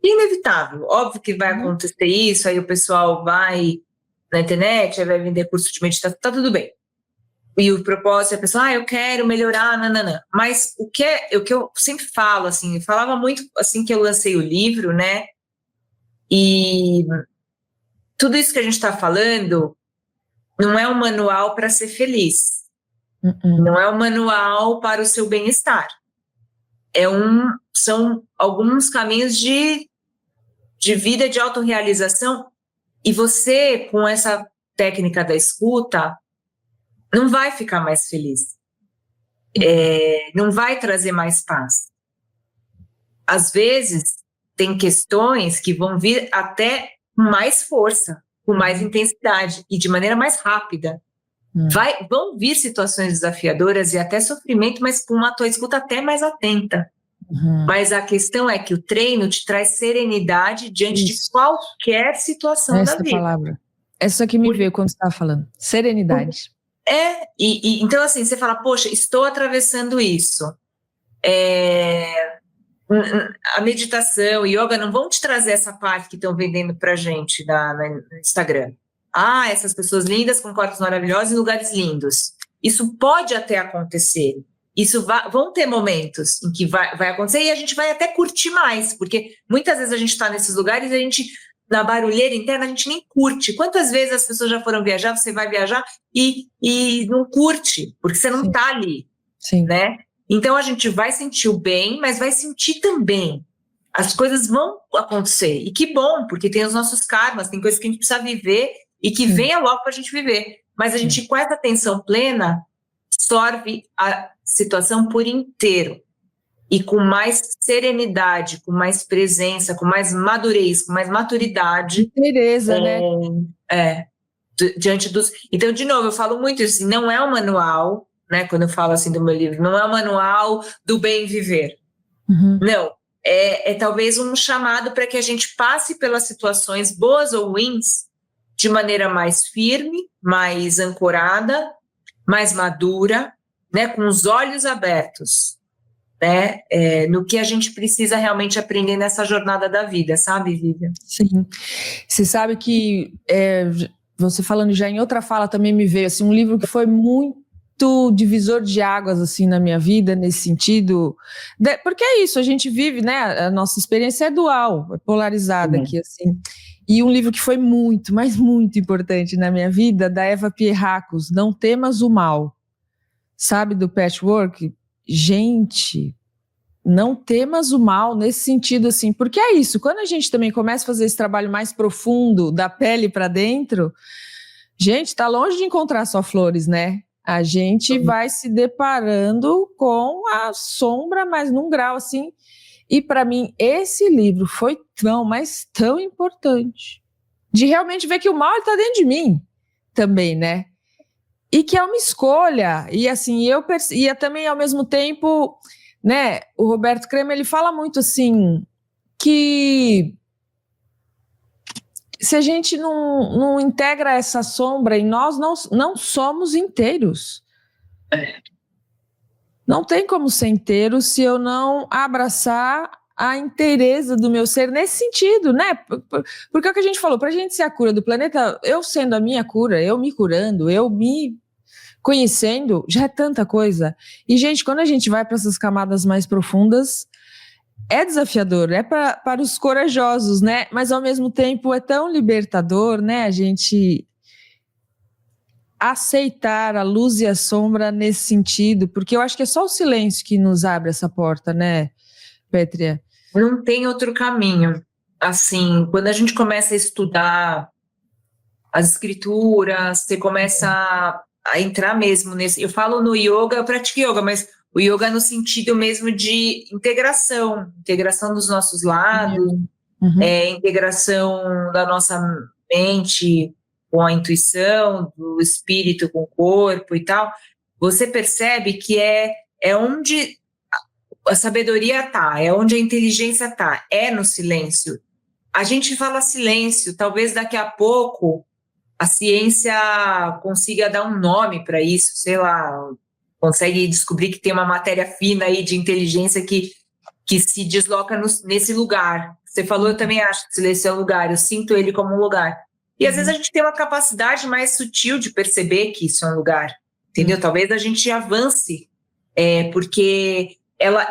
Inevitável, óbvio que vai acontecer isso, aí o pessoal vai na internet, aí vai vender curso de meditação, tá tudo bem. E o propósito é a pessoa, eu quero melhorar, nananã. Mas o que eu sempre falo, assim, eu falava muito assim que eu lancei o livro, né? E tudo isso que a gente está falando não é um manual para ser feliz. Não é um manual para o seu bem-estar. São alguns caminhos de vida, de autorrealização. E você, com essa técnica da escuta, não vai ficar mais feliz. Não vai trazer mais paz. Às vezes, tem questões que vão vir até com mais força, com mais intensidade e de maneira mais rápida. Vão vir situações desafiadoras e até sofrimento, mas com uma tua escuta até mais atenta. Mas a questão é que o treino te traz serenidade diante de qualquer situação da vida. Essa palavra. Essa que me veio quando você estava falando. Serenidade. Então assim, você fala, poxa, estou atravessando isso. A meditação, o yoga não vão te trazer essa parte que estão vendendo pra gente no Instagram. Essas pessoas lindas com corpos maravilhosos em lugares lindos. Isso pode até acontecer. Vão ter momentos em que vai acontecer e a gente vai até curtir mais, porque muitas vezes a gente está nesses lugares e a gente, na barulheira interna, a gente nem curte. Quantas vezes as pessoas já foram viajar, você vai viajar e não curte, porque você não está ali, né? Então a gente vai sentir o bem, mas vai sentir também. As coisas vão acontecer. E que bom, porque tem os nossos karmas, tem coisas que a gente precisa viver e que venha logo para a gente viver. Mas a gente, com essa atenção plena, absorve a situação por inteiro. E com mais serenidade, com mais presença, com mais madurez, com mais maturidade. Interesa, né? Diante dos... Então, de novo, eu falo muito isso, não é um manual, né, quando eu falo assim do meu livro, não é um manual do bem viver. Não, é talvez um chamado para que a gente passe pelas situações boas ou ruins de maneira mais firme, mais ancorada, mais madura, né, com os olhos abertos, né, no que a gente precisa realmente aprender nessa jornada da vida, sabe, Vivian? Sim. Você sabe que você falando já em outra fala também me veio assim, um livro que foi muito divisor de águas assim na minha vida nesse sentido, porque é isso, a gente vive, né, a nossa experiência é dual, é polarizada aqui assim, e um livro que foi muito, mas muito importante na minha vida, da Eva Pierracos, Não Temas o Mal, sabe, do Patchwork. Gente, não temas o mal nesse sentido assim, porque é isso, quando a gente também começa a fazer esse trabalho mais profundo, da pele para dentro, gente, tá longe de encontrar só flores, né? A gente vai se deparando com a sombra, mas num grau assim. E para mim, esse livro foi tão, mas tão importante. De realmente ver que o mal está dentro de mim também, né? E que é uma escolha. E assim, e também ao mesmo tempo, né? O Roberto Creme, ele fala muito assim, que se a gente não integra essa sombra em nós, não somos inteiros. Não tem como ser inteiro se eu não abraçar a inteireza do meu ser nesse sentido, né? Porque é o que a gente falou, para a gente ser a cura do planeta, eu sendo a minha cura, eu me curando, eu me conhecendo, já é tanta coisa. E, gente, quando a gente vai para essas camadas mais profundas, é desafiador, é para os corajosos, né? Mas ao mesmo tempo é tão libertador, né? A gente aceitar a luz e a sombra nesse sentido, porque eu acho que é só o silêncio que nos abre essa porta, né, Pétria? Não tem outro caminho. Assim, quando a gente começa a estudar as escrituras, você começa a entrar mesmo nesse... Eu falo no yoga, eu pratico yoga, mas o yoga no sentido mesmo de integração dos nossos lados, integração da nossa mente com a intuição, do espírito com o corpo e tal, você percebe que é onde a sabedoria está, é onde a inteligência está, é no silêncio. A gente fala silêncio, talvez daqui a pouco a ciência consiga dar um nome para isso, sei lá, consegue descobrir que tem uma matéria fina aí de inteligência que se desloca nesse lugar. Você falou, eu também acho que silêncio é um lugar, eu sinto ele como um lugar. E às vezes a gente tem uma capacidade mais sutil de perceber que isso é um lugar, entendeu? Talvez a gente avance, porque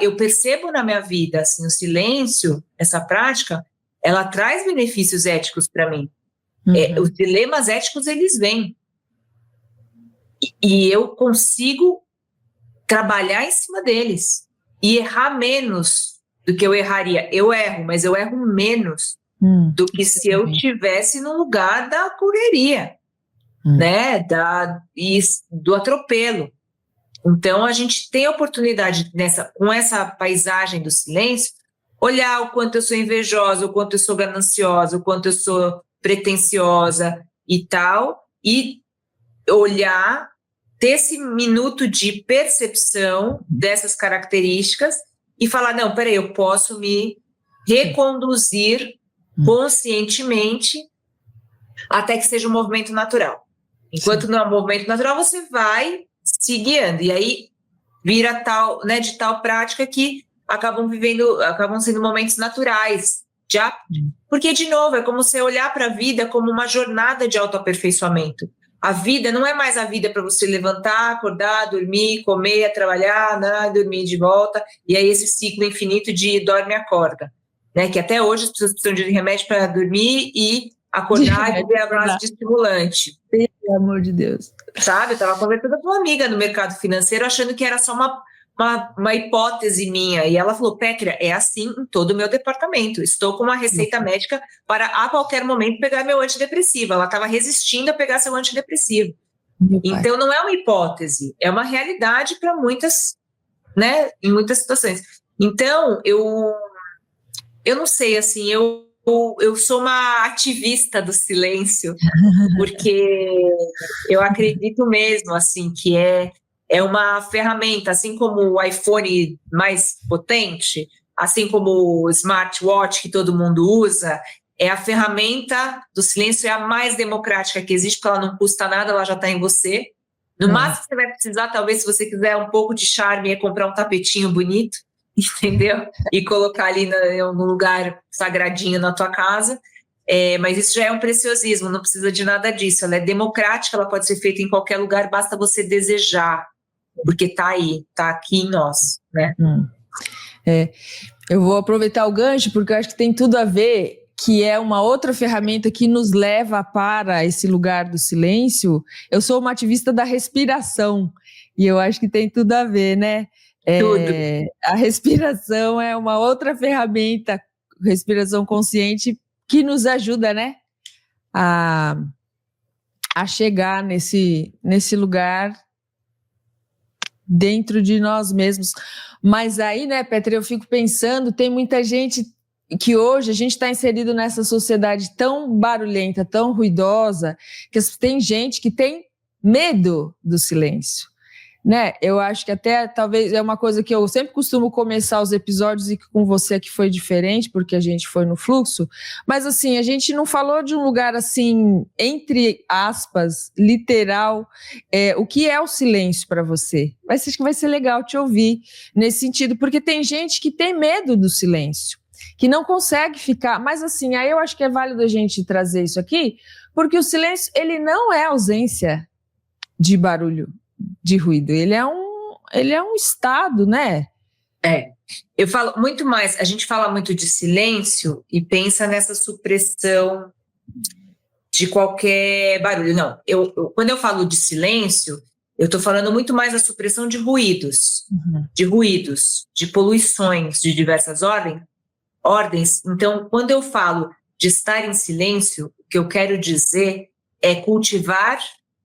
eu percebo na minha vida, assim, o silêncio, essa prática, ela traz benefícios éticos para mim. Os dilemas éticos, eles vêm. E eu consigo trabalhar em cima deles e errar menos do que eu erraria. Eu erro, mas eu erro menos do que se eu estivesse no lugar da correria, né? Do atropelo. Então, a gente tem a oportunidade, com essa paisagem do silêncio, olhar o quanto eu sou invejosa, o quanto eu sou gananciosa, o quanto eu sou pretensiosa e tal, e olhar, ter esse minuto de percepção dessas características e falar, não, peraí, eu posso me reconduzir conscientemente até que seja um movimento natural. Enquanto não é um movimento natural, você vai se guiando, e aí vira tal, né, de tal prática que acabam sendo momentos naturais, porque, de novo, é como você olhar para a vida como uma jornada de autoaperfeiçoamento. A vida não é mais a vida para você levantar, acordar, dormir, comer, trabalhar, né, dormir de volta, e aí esse ciclo infinito de dorme e acorda, né, que até hoje as pessoas precisam de remédio para dormir e acordar e beber a base de estimulante. Pelo amor de Deus. Sabe, eu estava conversando com uma amiga no mercado financeiro, achando que era só uma hipótese minha, e ela falou, Pétria, é assim em todo o meu departamento, estou com uma receita médica para a qualquer momento pegar meu antidepressivo. Ela estava resistindo a pegar seu antidepressivo. Então não é uma hipótese, é uma realidade para muitas, né, em muitas situações. Então eu não sei, assim, eu sou uma ativista do silêncio, porque eu acredito mesmo, assim, que é uma ferramenta, assim como o iPhone mais potente, assim como o smartwatch que todo mundo usa, a ferramenta do silêncio é a mais democrática que existe, porque ela não custa nada, ela já está em você. No máximo que você vai precisar, talvez, se você quiser um pouco de charme, é comprar um tapetinho bonito, entendeu? E colocar ali em algum lugar sagradinho na tua casa. Mas isso já é um preciosismo, não precisa de nada disso. Ela é democrática, ela pode ser feita em qualquer lugar, basta você desejar, porque está aí, está aqui em nós, né? Eu vou aproveitar o gancho, porque eu acho que tem tudo a ver, que é uma outra ferramenta que nos leva para esse lugar do silêncio. Eu sou uma ativista da respiração, e eu acho que tem tudo a ver, né? A respiração é uma outra ferramenta, respiração consciente, que nos ajuda, né, a chegar nesse lugar dentro de nós mesmos. Mas aí, né, Petra, eu fico pensando, tem muita gente que hoje a gente está inserido nessa sociedade tão barulhenta, tão ruidosa, que tem gente que tem medo do silêncio, né? Eu acho que até talvez é uma coisa que eu sempre costumo começar os episódios, e que com você aqui foi diferente, porque a gente foi no fluxo, mas assim, a gente não falou de um lugar assim, entre aspas, literal, o que é o silêncio para você? Mas acho que vai ser legal te ouvir nesse sentido, porque tem gente que tem medo do silêncio, que não consegue ficar, mas assim, aí eu acho que é válido a gente trazer isso aqui, porque o silêncio, ele não é ausência de barulho, de ruído, ele é um estado, né? Eu falo muito mais, a gente fala muito de silêncio e pensa nessa supressão de qualquer barulho. Não, quando eu falo de silêncio, eu estou falando muito mais da supressão de ruídos, de poluições de diversas ordens. Então, quando eu falo de estar em silêncio, o que eu quero dizer é cultivar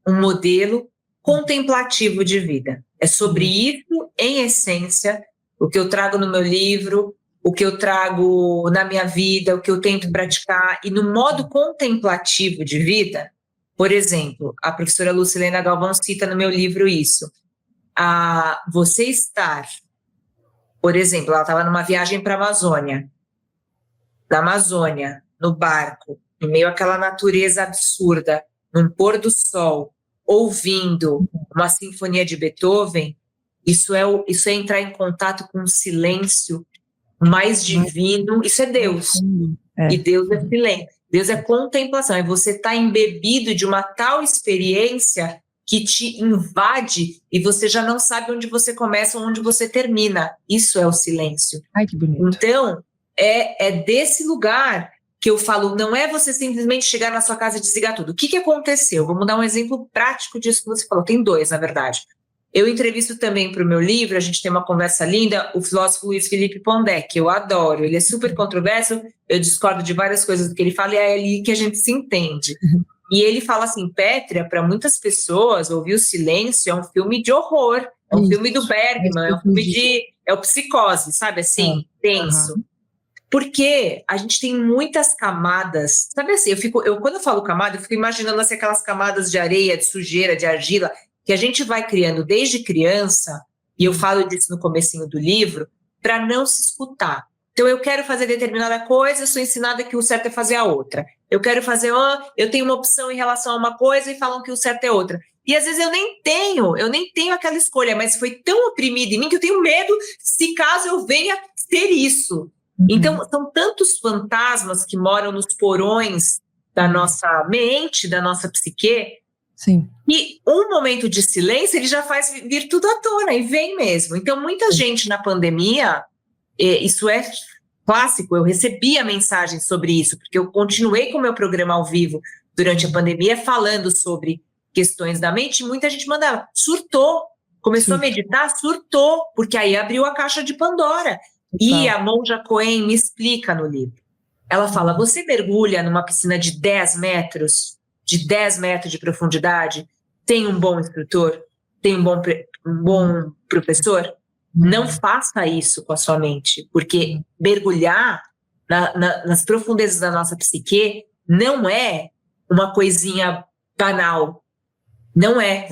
um modelo contemplativo de vida. É sobre isso, em essência, o que eu trago no meu livro, o que eu trago na minha vida, o que eu tento praticar. E no modo contemplativo de vida, por exemplo, a professora Lucilena Galvão cita no meu livro isso. você estar, por exemplo, ela estava numa viagem para a Amazônia, da Amazônia, no barco, em meio àquela natureza absurda, num pôr do sol, ouvindo uma sinfonia de Beethoven, isso é entrar em contato com o silêncio mais divino, isso é Deus. E Deus é silêncio, Deus é contemplação, e você está embebido de uma tal experiência que te invade e você já não sabe onde você começa ou onde você termina. Isso é o silêncio. Ai, que bonito. Então, é desse lugar que eu falo, não é você simplesmente chegar na sua casa e desligar tudo. O que aconteceu? Vamos dar um exemplo prático disso que você falou. Tem dois, na verdade. Eu entrevisto também para o meu livro, a gente tem uma conversa linda, o filósofo Luiz Felipe Pondé, que eu adoro. Ele é super controverso, eu discordo de várias coisas do que ele fala e é ali que a gente se entende. E ele fala assim, Pétria, para muitas pessoas, ouvir o silêncio é um filme de horror, é um filme do Bergman, é um filme é o Psicose, sabe assim, tenso. Porque a gente tem muitas camadas, sabe assim, quando eu falo camada, eu fico imaginando assim, aquelas camadas de areia, de sujeira, de argila, que a gente vai criando desde criança, e eu falo disso no comecinho do livro, para não se escutar. Então, eu quero fazer determinada coisa, sou ensinada que o certo é fazer a outra. Eu quero fazer, eu tenho uma opção em relação a uma coisa e falam que o certo é outra. E às vezes eu nem tenho aquela escolha, mas foi tão oprimida em mim que eu tenho medo se caso eu venha ser isso. Então, são tantos fantasmas que moram nos porões da nossa mente, da nossa psique, Sim. E um momento de silêncio, ele já faz vir tudo à tona, e vem mesmo. Então, muita gente na pandemia, isso é clássico, eu recebi a mensagem sobre isso, porque eu continuei com o meu programa ao vivo durante a pandemia, falando sobre questões da mente, e muita gente mandava, surtou, começou a meditar, surtou, porque aí abriu a caixa de Pandora. E a Monja Coen me explica no livro. Ela fala, você mergulha numa piscina de 10 metros de profundidade, tem um bom instrutor, tem um bom professor, não faça isso com a sua mente, porque mergulhar nas profundezas da nossa psique não é uma coisinha banal, não é,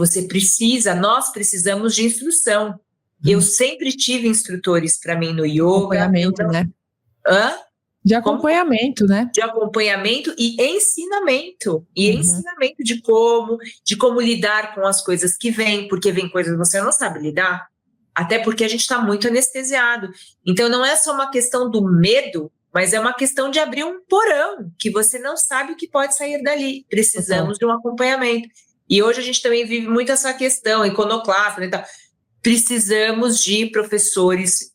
nós precisamos de instrução. Eu sempre tive instrutores para mim no yoga. Acompanhamento, né? De acompanhamento, né? De acompanhamento e ensinamento. E ensinamento de como lidar com as coisas que vêm, porque vem coisas que você não sabe lidar, até porque a gente está muito anestesiado. Então, não é só uma questão do medo, mas é uma questão de abrir um porão, que você não sabe o que pode sair dali. Precisamos de um acompanhamento. E hoje a gente também vive muito essa questão, iconoclasta e tal. Precisamos de professores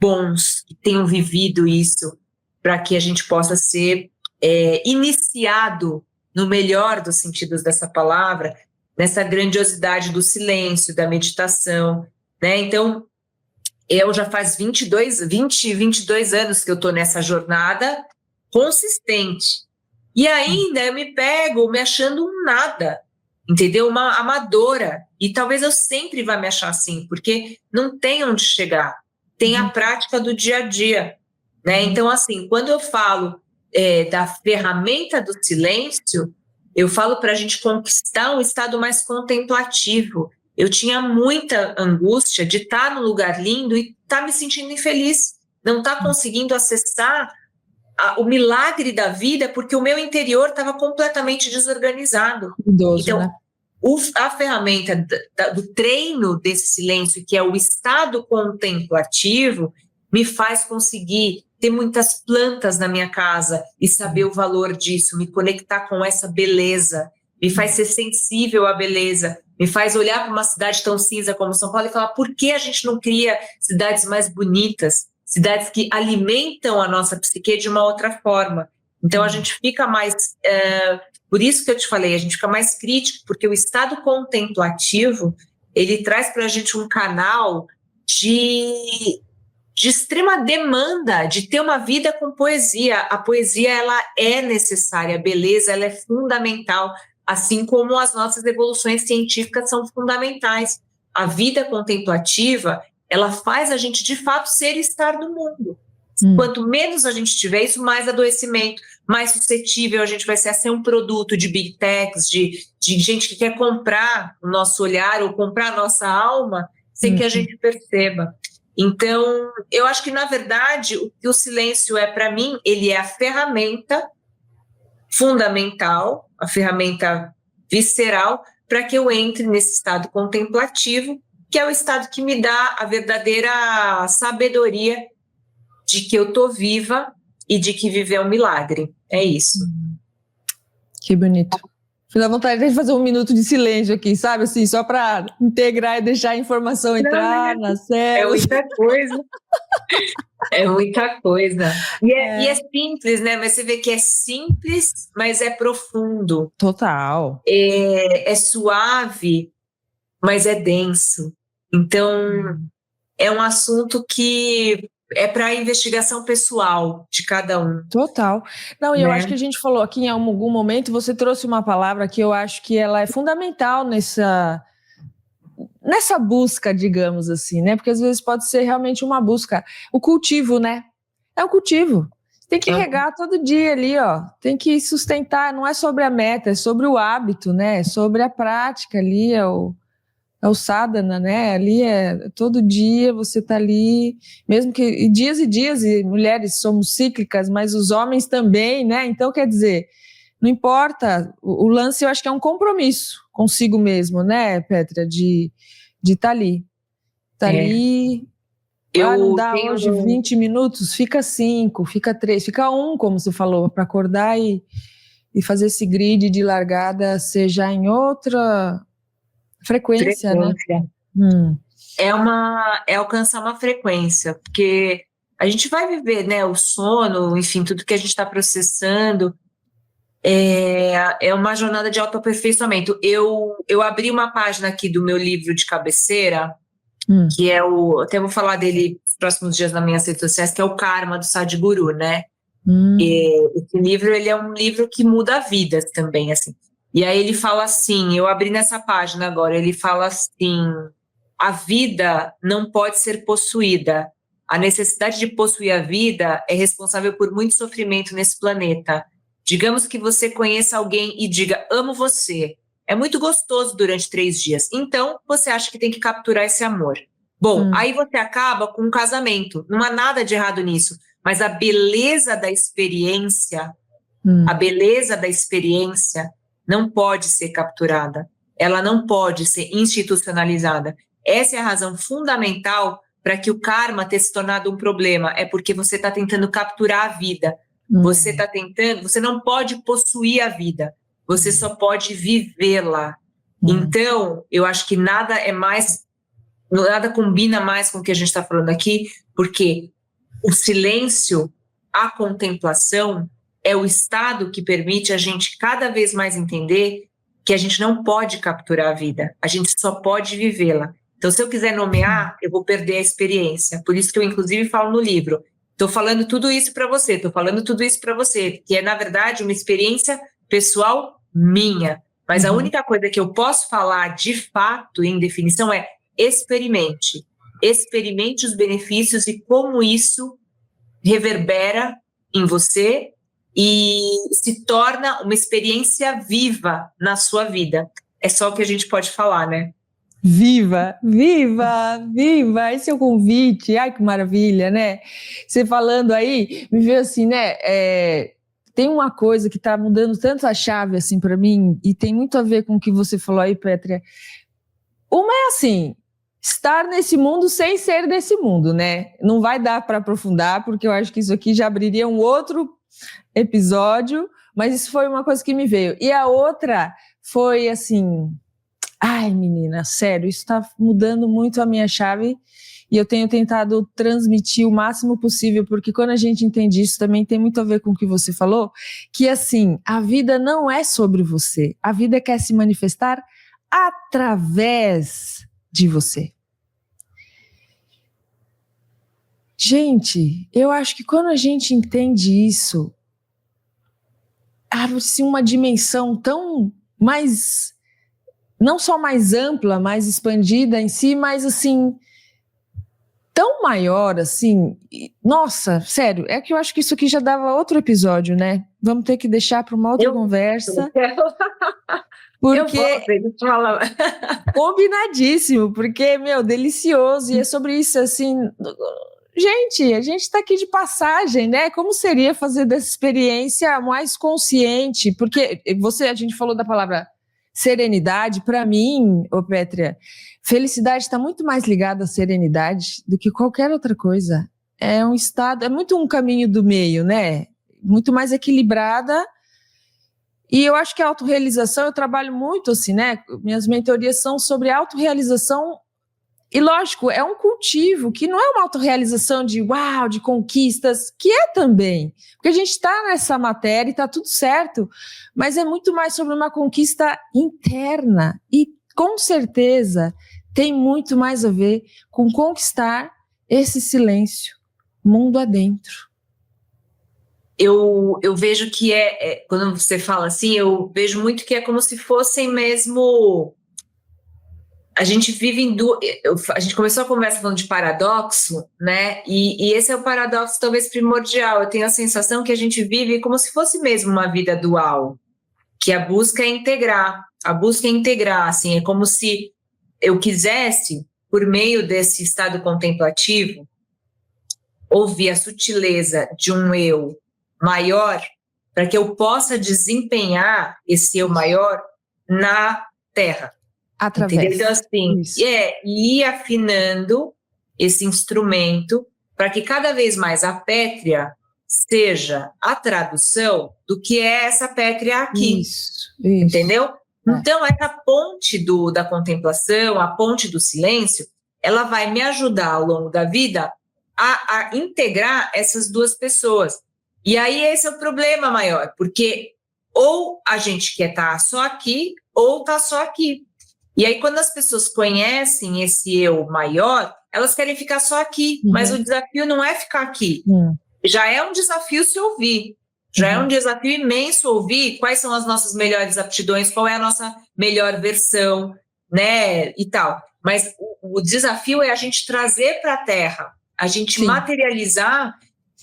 bons, que tenham vivido isso, para que a gente possa ser iniciado, no melhor dos sentidos dessa palavra, nessa grandiosidade do silêncio, da meditação, né? Então, eu já faz 22 anos que eu estou nessa jornada consistente. E ainda eu me pego me achando um nada, entendeu? Uma amadora. E talvez eu sempre vá me achar assim, porque não tem onde chegar. Tem a prática do dia a dia. Né? Então, assim, quando eu falo da ferramenta do silêncio, eu falo para a gente conquistar um estado mais contemplativo. Eu tinha muita angústia de estar num lugar lindo e estar me sentindo infeliz, não estar conseguindo acessar o milagre da vida, porque o meu interior estava completamente desorganizado. Idoso, então, né? A ferramenta do treino desse silêncio, que é o estado contemplativo, me faz conseguir ter muitas plantas na minha casa e saber o valor disso, me conectar com essa beleza, me faz ser sensível à beleza, me faz olhar para uma cidade tão cinza como São Paulo e falar, por que a gente não cria cidades mais bonitas, cidades que alimentam a nossa psique de uma outra forma? Então a gente fica mais, por isso que eu te falei, a gente fica mais crítico, porque o estado contemplativo, ele traz para a gente um canal de extrema demanda, de ter uma vida com poesia. A poesia, ela é necessária, a beleza, ela é fundamental, assim como as nossas evoluções científicas são fundamentais. A vida contemplativa, ela faz a gente, de fato, ser e estar no mundo. Quanto menos a gente tiver isso, mais adoecimento, mais suscetível a gente vai ser a ser um produto de big techs, de gente que quer comprar o nosso olhar ou comprar a nossa alma, sem que a gente perceba. Então, eu acho que, na verdade, o silêncio para mim, ele é a ferramenta fundamental, a ferramenta visceral, para que eu entre nesse estado contemplativo, que é o estado que me dá a verdadeira sabedoria de que eu estou viva e de que viver é um milagre. É isso. Que bonito. Fiz a vontade de fazer um minuto de silêncio aqui, sabe? Assim, só para integrar e deixar a informação entrar nas células. É muita coisa. É muita coisa. E é simples, né? Mas você vê que é simples, mas é profundo. Total. É suave, mas é denso. Então, é um assunto que é para investigação pessoal de cada um. Total. Não, e eu acho que a gente falou aqui em algum momento, você trouxe uma palavra que eu acho que ela é fundamental nessa busca, digamos assim, né? Porque às vezes pode ser realmente uma busca. O cultivo, né? É o cultivo. Tem que regar todo dia ali, ó. Tem que sustentar. Não é sobre a meta, é sobre o hábito, né? É sobre a prática ali, é o sadhana, né? Ali todo dia você tá ali, mesmo que e dias, e mulheres somos cíclicas, mas os homens também, né? Então, quer dizer, não importa, o lance eu acho que é um compromisso consigo mesmo, né, Petra, de estar ali. Ali, não dá hoje 20 minutos, fica 5, fica 3, fica 1, como você falou, para acordar e fazer esse grid de largada, seja em outra frequência, né? É alcançar uma frequência, porque a gente vai viver, né, o sono, enfim, tudo que a gente está processando, é uma jornada de autoaperfeiçoamento. Eu abri uma página aqui do meu livro de cabeceira, que até vou falar dele nos próximos dias nas minhas redes sociais, que é o Karma, do Sadhguru, né? Esse livro, ele é um livro que muda vidas também, assim. E aí ele fala assim, eu abri nessa página agora, ele fala assim, a vida não pode ser possuída. A necessidade de possuir a vida é responsável por muito sofrimento nesse planeta. Digamos que você conheça alguém e diga, amo você. É muito gostoso durante 3 dias. Então, você acha que tem que capturar esse amor. Bom, aí você acaba com um casamento. Não há nada de errado nisso. Mas a beleza da experiência, não pode ser capturada. Ela não pode ser institucionalizada. Essa é a razão fundamental para que o karma tenha se tornado um problema. É porque você está tentando capturar a vida. Você não pode possuir a vida. Você só pode vivê-la. Então, eu acho que nada combina mais com o que a gente está falando aqui, porque o silêncio, a contemplação, é o estado que permite a gente cada vez mais entender que a gente não pode capturar a vida, a gente só pode vivê-la. Então, se eu quiser nomear, eu vou perder a experiência. Por isso que eu, inclusive, falo no livro. Estou falando tudo isso para você, que é, na verdade, uma experiência pessoal minha. Mas a única coisa que eu posso falar de fato, em definição, é experimente. Experimente os benefícios e como isso reverbera em você e se torna uma experiência viva na sua vida. É só o que a gente pode falar, né? Viva, viva, viva, esse é o convite, ai que maravilha, né? Você falando aí, me veio assim, né, tem uma coisa que tá mudando tanto a chave assim para mim, e tem muito a ver com o que você falou aí, Petra. Uma é assim, estar nesse mundo sem ser desse mundo, né? Não vai dar para aprofundar, porque eu acho que isso aqui já abriria um outro episódio, mas isso foi uma coisa que me veio. E a outra foi assim... Ai, menina, sério, isso está mudando muito a minha chave e eu tenho tentado transmitir o máximo possível, porque quando a gente entende isso, também tem muito a ver com o que você falou, que assim, a vida não é sobre você, a vida quer se manifestar através de você. Gente, eu acho que quando a gente entende isso, abre-se uma dimensão tão mais... não só mais ampla, mais expandida em si, mas assim, tão maior, assim, nossa, sério, é que eu acho que isso aqui já dava outro episódio, né? Vamos ter que deixar para uma outra conversa. Porque eu falo. combinadíssimo, porque, meu, delicioso, e é sobre isso, assim, gente, a gente está aqui de passagem, né? Como seria fazer dessa experiência mais consciente? Porque a gente falou da palavra serenidade, para mim, ô Pétria, felicidade está muito mais ligada à serenidade do que qualquer outra coisa. É um estado, é muito um caminho do meio, né? Muito mais equilibrada. E eu acho que a autorrealização, eu trabalho muito assim, né? Minhas mentorias são sobre autorrealização. E lógico, é um cultivo que não é uma autorrealização de uau, de conquistas, que é também. Porque a gente está nessa matéria e está tudo certo, mas é muito mais sobre uma conquista interna. E com certeza tem muito mais a ver com conquistar esse silêncio, mundo adentro. Eu vejo que quando você fala assim, eu vejo muito que é como se fossem mesmo. A gente vive a gente começou a conversa falando de paradoxo, né? E esse é o paradoxo talvez primordial. Eu tenho a sensação que a gente vive como se fosse mesmo uma vida dual, que a busca é integrar, assim, é como se eu quisesse, por meio desse estado contemplativo, ouvir a sutileza de um eu maior, para que eu possa desempenhar esse eu maior na Terra. Através. Entendeu? Então, assim, ir afinando esse instrumento para que cada vez mais a pétrea seja a tradução do que é essa pétrea aqui. Isso. Entendeu? Então, essa ponte da contemplação, a ponte do silêncio, ela vai me ajudar ao longo da vida a integrar essas duas pessoas. E aí esse é o problema maior, porque ou a gente quer estar só aqui, ou está só aqui. E aí, quando as pessoas conhecem esse eu maior, elas querem ficar só aqui, mas o desafio não é ficar aqui. Já é um desafio se ouvir. Já é um desafio imenso ouvir quais são as nossas melhores aptidões, qual é a nossa melhor versão, né, e tal. Mas o desafio é a gente trazer para a Terra, a gente materializar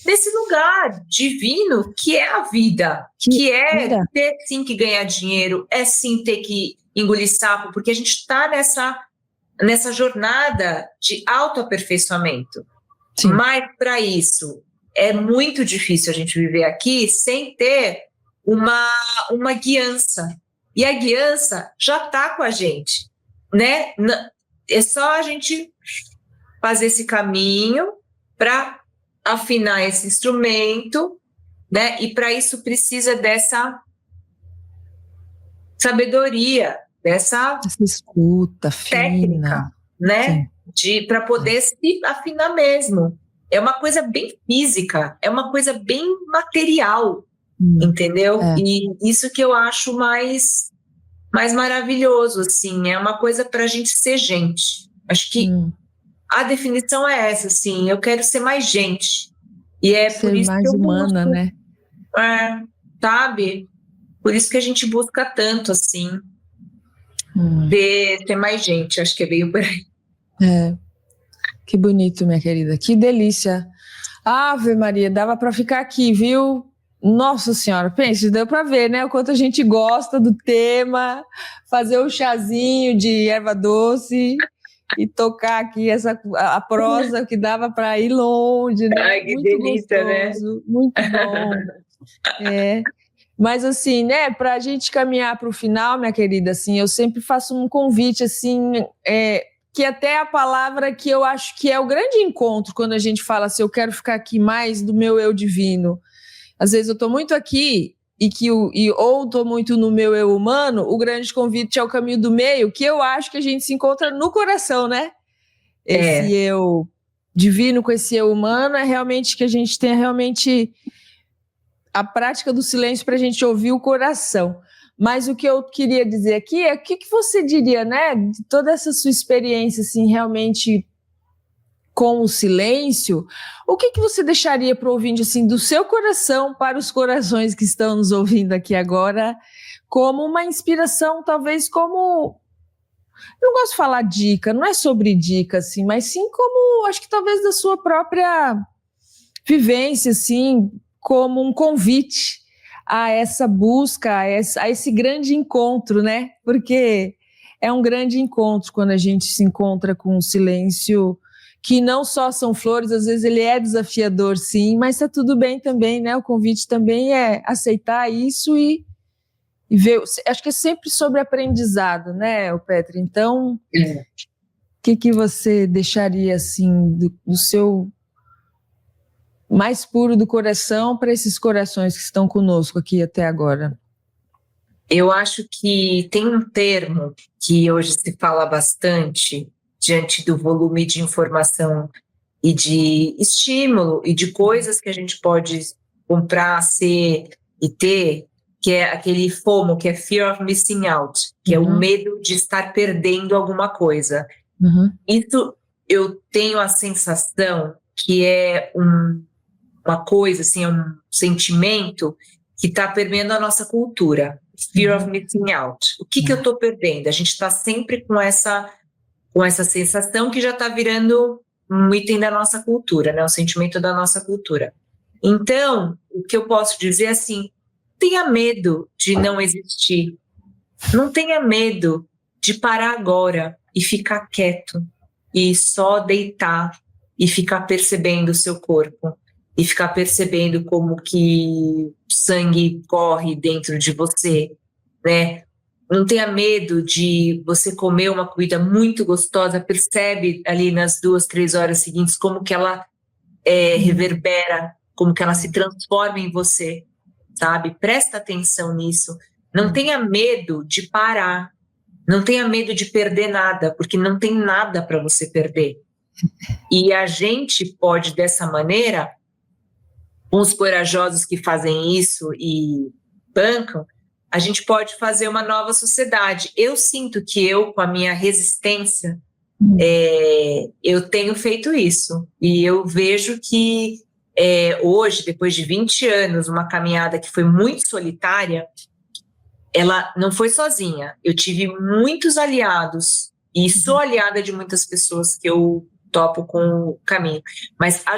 nesse lugar divino que é a vida, que é ter sim que ganhar dinheiro, é sim ter que engolir sapo, porque a gente está nessa jornada de autoaperfeiçoamento. Mas para isso é muito difícil a gente viver aqui sem ter uma guiança. E a guiança já está com a gente, né? É só a gente fazer esse caminho para afinar esse instrumento, né? E para isso precisa dessa sabedoria, dessa escuta técnica, né? Para poder se afinar mesmo. É uma coisa bem física, é uma coisa bem material, entendeu? E isso que eu acho mais maravilhoso, assim, é uma coisa para a gente ser gente. Acho que a definição é essa, assim, eu quero ser mais gente. E é ser por isso mais que eu humana, busco, né? Sabe? Por isso que a gente busca tanto, assim, ter mais gente, acho que é meio por aí. Que bonito, minha querida, que delícia. Ave Maria, dava para ficar aqui, viu? Nossa Senhora, pense, deu para ver, né? O quanto a gente gosta do tema, fazer um chazinho de erva doce e tocar aqui a prosa que dava para ir longe, né? Ai, que muito delícia, gostoso, né? muito bom. Mas assim, né? Para a gente caminhar para o final, minha querida, assim, eu sempre faço um convite, assim, que até a palavra que eu acho que é o grande encontro quando a gente fala assim, eu quero ficar aqui mais do meu eu divino. Às vezes eu estou muito aqui ou estou muito no meu eu humano, o grande convite é o caminho do meio, que eu acho que a gente se encontra no coração, né? Esse eu divino com esse eu humano é realmente que a gente tenha realmente a prática do silêncio para a gente ouvir o coração. Mas o que eu queria dizer aqui é o que você diria, né? De toda essa sua experiência, assim, realmente com o silêncio, o que você deixaria para o ouvinte, assim, do seu coração para os corações que estão nos ouvindo aqui agora, como uma inspiração, talvez como... Eu não gosto de falar dica, não é sobre dica, assim, mas sim como, acho que talvez da sua própria vivência, assim, como um convite a essa busca, a esse grande encontro, né? Porque é um grande encontro quando a gente se encontra com o silêncio, que não só são flores, às vezes ele é desafiador, sim, mas está tudo bem também, né? O convite também é aceitar isso e ver. Acho que é sempre sobre aprendizado, né, Petra? Então, o que você deixaria, assim, do seu mais puro do coração para esses corações que estão conosco aqui até agora? Eu acho que tem um termo que hoje se fala bastante diante do volume de informação e de estímulo e de coisas que a gente pode comprar, ser e ter, que é aquele FOMO, que é Fear of Missing Out, que é o medo de estar perdendo alguma coisa. Isso eu tenho a sensação que é uma coisa, assim, é um sentimento que está permeando a nossa cultura. Fear of missing out. O que eu estou perdendo? A gente está sempre com essa sensação que já está virando um item da nossa cultura, né? Um sentimento da nossa cultura. Então, o que eu posso dizer é assim, tenha medo de não existir. Não tenha medo de parar agora e ficar quieto e só deitar e ficar percebendo o seu corpo e ficar percebendo como que o sangue corre dentro de você, né? Não tenha medo de você comer uma comida muito gostosa, percebe ali nas 2, 3 horas seguintes como que ela reverbera, como que ela se transforma em você, sabe? Presta atenção nisso. Não tenha medo de parar, não tenha medo de perder nada, porque não tem nada para você perder. E a gente pode, dessa maneira, uns corajosos que fazem isso e bancam, a gente pode fazer uma nova sociedade. Eu sinto que eu, com a minha resistência, eu tenho feito isso. E eu vejo que hoje, depois de 20 anos, uma caminhada que foi muito solitária, ela não foi sozinha. Eu tive muitos aliados e sou aliada de muitas pessoas que eu topo com o caminho. Mas essa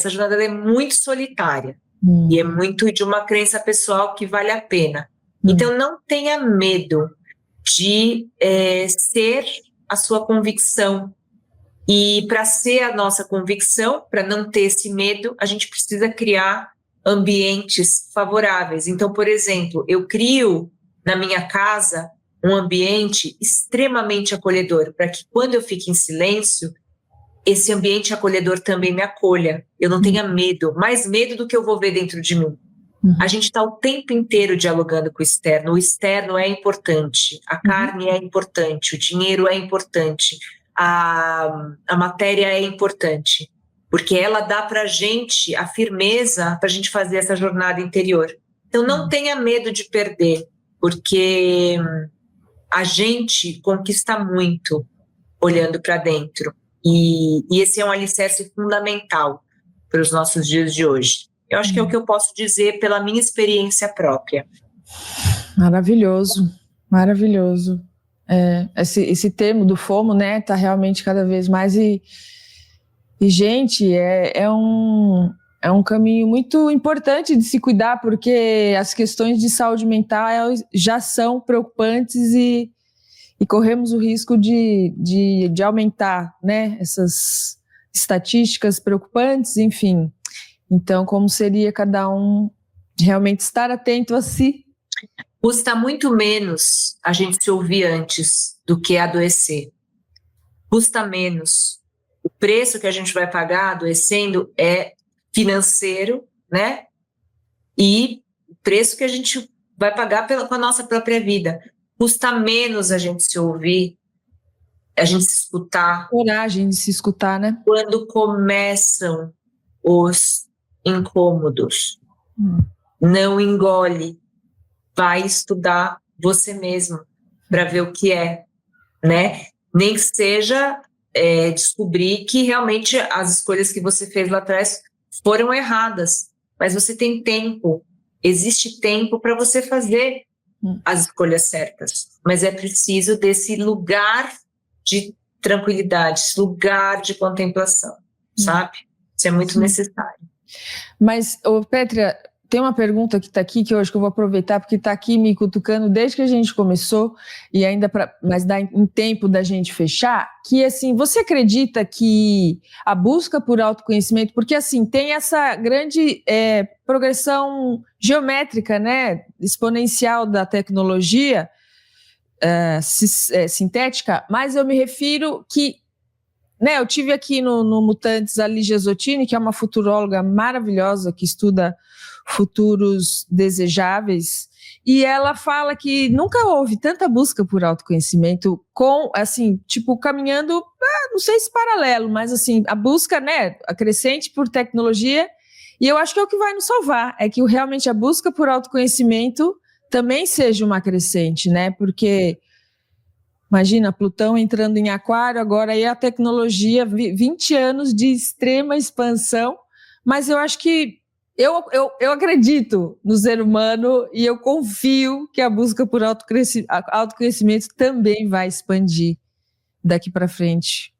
jornada é muito solitária e é muito de uma crença pessoal que vale a pena. Então, não tenha medo de ser a sua convicção. E para ser a nossa convicção, para não ter esse medo, a gente precisa criar ambientes favoráveis. Então, por exemplo, eu crio na minha casa um ambiente extremamente acolhedor, para que quando eu fique em silêncio, esse ambiente acolhedor também me acolha. Eu não tenha medo, mais medo do que eu vou ver dentro de mim. A gente está o tempo inteiro dialogando com o externo é importante, a carne é importante, o dinheiro é importante, a matéria é importante, porque ela dá para a gente a firmeza para a gente fazer essa jornada interior. Então não tenha medo de perder, porque a gente conquista muito olhando para dentro, e esse é um alicerce fundamental para os nossos dias de hoje. Eu acho que é o que eu posso dizer pela minha experiência própria. Maravilhoso, maravilhoso. Esse termo do FOMO, né, tá realmente cada vez mais e gente, é um caminho muito importante de se cuidar, porque as questões de saúde mental já são preocupantes e corremos o risco de aumentar, né, essas estatísticas preocupantes, enfim. Então, como seria cada um realmente estar atento a si? Custa muito menos a gente se ouvir antes do que adoecer. Custa menos. O preço que a gente vai pagar adoecendo é financeiro, né? E o preço que a gente vai pagar com a nossa própria vida. Custa menos a gente se ouvir, a gente se escutar. Coragem de se escutar, né? Quando começam os incômodos. Não engole. Vai estudar você mesmo para ver o que é, né? Nem que seja descobrir que realmente as escolhas que você fez lá atrás foram erradas, mas você tem tempo, existe tempo para você fazer as escolhas certas, mas é preciso desse lugar de tranquilidade, esse lugar de contemplação, sabe? Isso é muito necessário. Mas, Petra, tem uma pergunta que está aqui, que eu acho que eu vou aproveitar, porque está aqui me cutucando desde que a gente começou, e ainda mas dá em tempo da gente fechar, que assim, você acredita que a busca por autoconhecimento, porque assim, tem essa grande progressão geométrica, né, exponencial da tecnologia sintética, mas eu me refiro que, né, eu tive aqui no Mutantes a Lígia Zottini, que é uma futuróloga maravilhosa, que estuda futuros desejáveis, e ela fala que nunca houve tanta busca por autoconhecimento assim, tipo, caminhando, não sei se paralelo, mas assim, a busca, né, a crescente por tecnologia, e eu acho que é o que vai nos salvar, é que realmente a busca por autoconhecimento também seja uma crescente, né, porque imagina, Plutão entrando em Aquário, agora aí a tecnologia, 20 anos de extrema expansão, mas eu acho que eu acredito no ser humano e eu confio que a busca por autoconhecimento também vai expandir daqui para frente.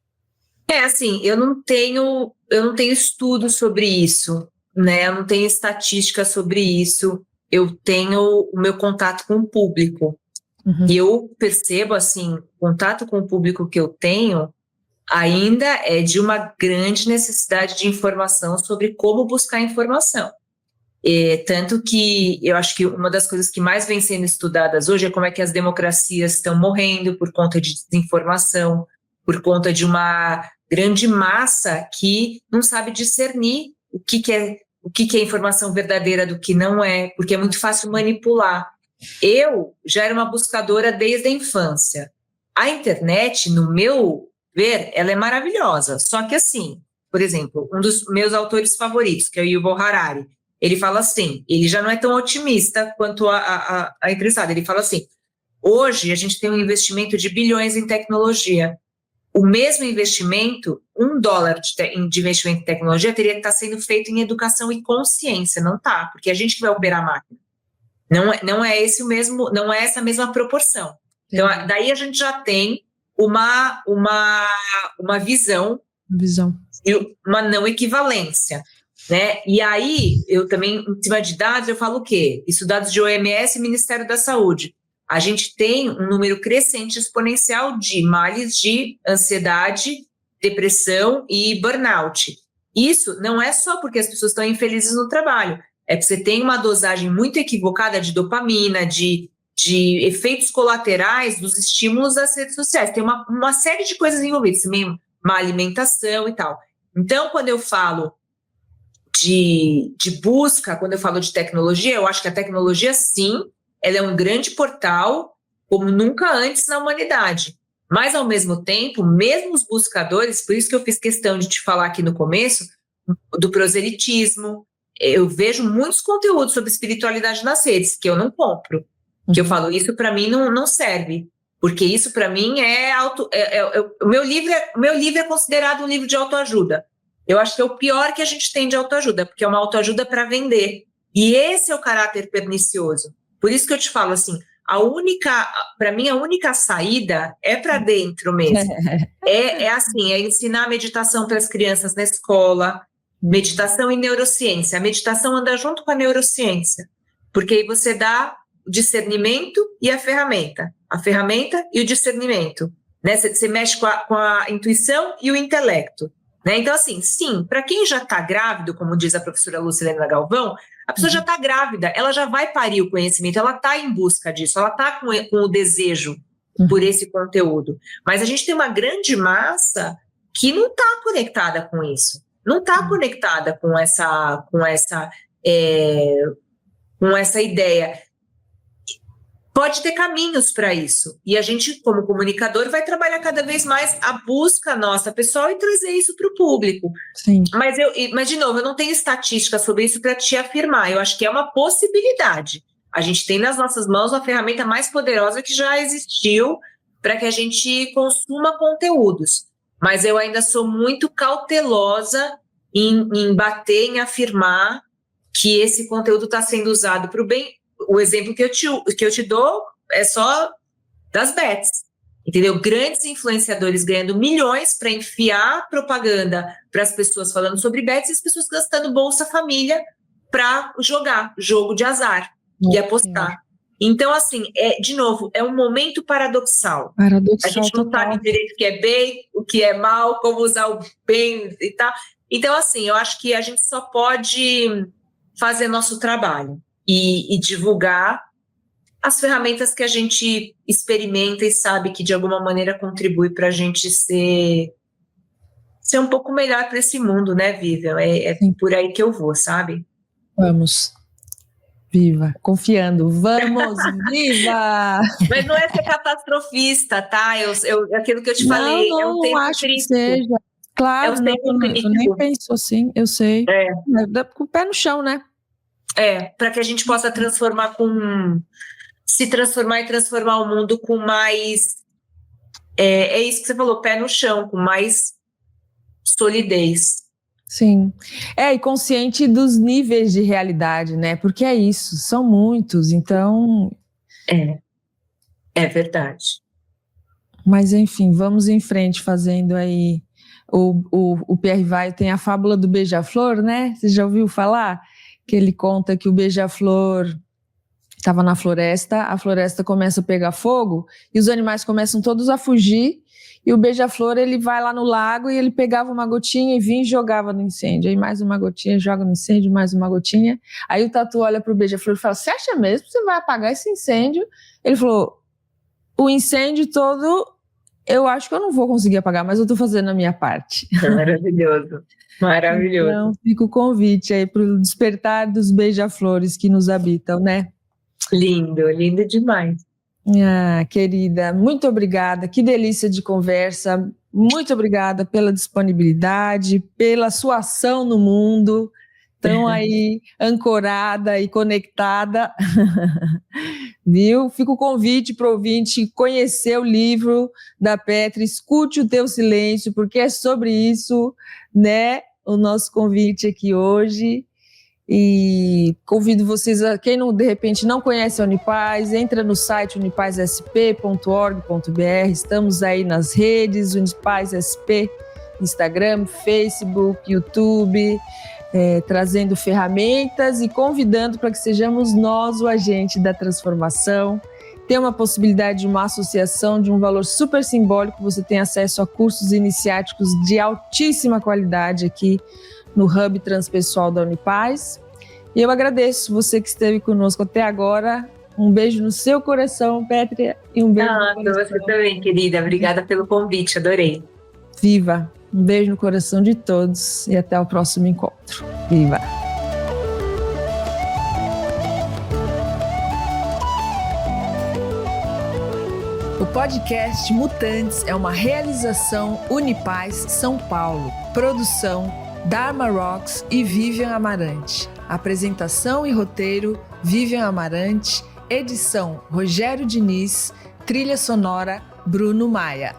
Assim, eu não tenho estudo sobre isso, né? Eu não tenho estatística sobre isso. Eu tenho o meu contato com o público. Uhum. E eu percebo, assim, o contato com o público que eu tenho ainda é de uma grande necessidade de informação sobre como buscar informação. Tanto que eu acho que uma das coisas que mais vem sendo estudadas hoje é como é que as democracias estão morrendo por conta de desinformação, por conta de uma grande massa que não sabe discernir o que é informação verdadeira do que não é, porque é muito fácil manipular. Eu já era uma buscadora desde a infância. A internet, no meu ver, ela é maravilhosa. Só que assim, por exemplo, um dos meus autores favoritos, que é o Yuval Harari, ele fala assim, ele já não é tão otimista quanto a interessada. Ele fala assim, hoje a gente tem um investimento de bilhões em tecnologia. O mesmo investimento, $1 de investimento em tecnologia teria que estar sendo feito em educação e consciência. Não está, porque a gente que vai operar a máquina. Não é essa mesma proporção. Então, daí a gente já tem uma visão e uma não equivalência, né? E aí, eu também, em cima de dados, eu falo o quê? Isso dados de OMS e Ministério da Saúde. A gente tem um número crescente exponencial de males de ansiedade, depressão e burnout. Isso não é só porque as pessoas estão infelizes no trabalho, é que você tem uma dosagem muito equivocada de dopamina, de efeitos colaterais dos estímulos das redes sociais. Tem uma série de coisas envolvidas, também má alimentação e tal. Então, quando eu falo de busca, quando eu falo de tecnologia, eu acho que a tecnologia, sim, ela é um grande portal, como nunca antes na humanidade. Mas, ao mesmo tempo, mesmo os buscadores, por isso que eu fiz questão de te falar aqui no começo, do proselitismo, eu vejo muitos conteúdos sobre espiritualidade nas redes, que eu não compro. Que eu falo, isso para mim não serve. Porque isso para mim o meu livro é considerado um livro de autoajuda. Eu acho que é o pior que a gente tem de autoajuda, porque é uma autoajuda para vender. E esse é o caráter pernicioso. Por isso que eu te falo assim, para mim a única saída é para dentro mesmo. É ensinar meditação para as crianças na escola, meditação e neurociência. A meditação anda junto com a neurociência, porque aí você dá o discernimento e a ferramenta e o discernimento, né? Você mexe com a intuição e o intelecto, né? Então, assim, sim, para quem já está grávido, como diz a professora Lucilena Galvão, a pessoa já está grávida, ela já vai parir o conhecimento, ela está em busca disso, ela está com o desejo por esse conteúdo. Mas a gente tem uma grande massa que não está conectada com isso, não está conectada com essa ideia. Pode ter caminhos para isso. E a gente, como comunicador, vai trabalhar cada vez mais a busca nossa pessoal e trazer isso para o público. Sim. Mas, de novo, eu não tenho estatística sobre isso para te afirmar. Eu acho que é uma possibilidade. A gente tem nas nossas mãos a ferramenta mais poderosa que já existiu para que a gente consuma conteúdos. Mas eu ainda sou muito cautelosa em bater, em afirmar que esse conteúdo está sendo usado para o bem. O exemplo que eu te dou é só das bets, entendeu? Grandes influenciadores ganhando milhões para enfiar propaganda para as pessoas falando sobre bets e as pessoas gastando Bolsa Família para jogar, jogo de azar, e apostar. Então, assim, de novo, é um momento paradoxal. A gente não sabe direito o que é bem, o que é mal, como usar o bem e tal. Então, assim, eu acho que a gente só pode fazer nosso trabalho e divulgar as ferramentas que a gente experimenta e sabe que, de alguma maneira, contribui para a gente ser um pouco melhor para esse mundo, né, Vivian? É por aí que eu vou, sabe? Vamos. Viva, confiando, vamos, viva! Mas não é ser catastrofista, tá? Aquilo que eu te falei, é um tempo acho crítico. Que seja. Claro, eu nem penso assim, eu sei. Com o pé no chão, né? Para que a gente possa se transformar e transformar o mundo com mais... É isso que você falou, pé no chão, com mais solidez. Sim. E consciente dos níveis de realidade, né? Porque é isso, são muitos, então... É verdade. Mas, enfim, vamos em frente fazendo aí... O Pierre Weil tem a fábula do beija-flor, né? Você já ouviu falar? Que ele conta que o beija-flor estava na floresta, a floresta começa a pegar fogo e os animais começam todos a fugir e o beija-flor ele vai lá no lago e ele pegava uma gotinha e vinha e jogava no incêndio, aí mais uma gotinha, joga no incêndio, mais uma gotinha, aí o tatu olha pro beija-flor e fala, você acha mesmo que você vai apagar esse incêndio? Ele falou, o incêndio todo eu acho que eu não vou conseguir apagar, mas eu tô fazendo a minha parte. Maravilhoso. Então fica o convite aí pro despertar dos beija-flores que nos habitam, né? Lindo, lindo demais. Querida, muito obrigada, que delícia de conversa, muito obrigada pela disponibilidade, pela sua ação no mundo, tão aí ancorada e conectada, viu? Fica o convite para o ouvinte conhecer o livro da Petra, escute o teu silêncio, porque é sobre isso, né, o nosso convite aqui hoje. E convido vocês, quem não, de repente não conhece a Unipaz, entra no site unipazsp.org.br, estamos aí nas redes, Unipaz SP, Instagram, Facebook, YouTube, trazendo ferramentas e convidando para que sejamos nós o agente da transformação. Tem uma possibilidade de uma associação de um valor super simbólico, você tem acesso a cursos iniciáticos de altíssima qualidade aqui no Hub Transpessoal da Unipaz. E eu agradeço você que esteve conosco até agora. Um beijo no seu coração, Pétria, e um beijo no coração. Você também, querida. Obrigada pelo convite, adorei. Viva! Um beijo no coração de todos e até o próximo encontro. Viva! O podcast Mutantes é uma realização Unipaz São Paulo. Produção Dharma Rocks e Vivian Amarante. Apresentação e roteiro Vivian Amarante. Edição Rogério Diniz. Trilha sonora Bruno Maia.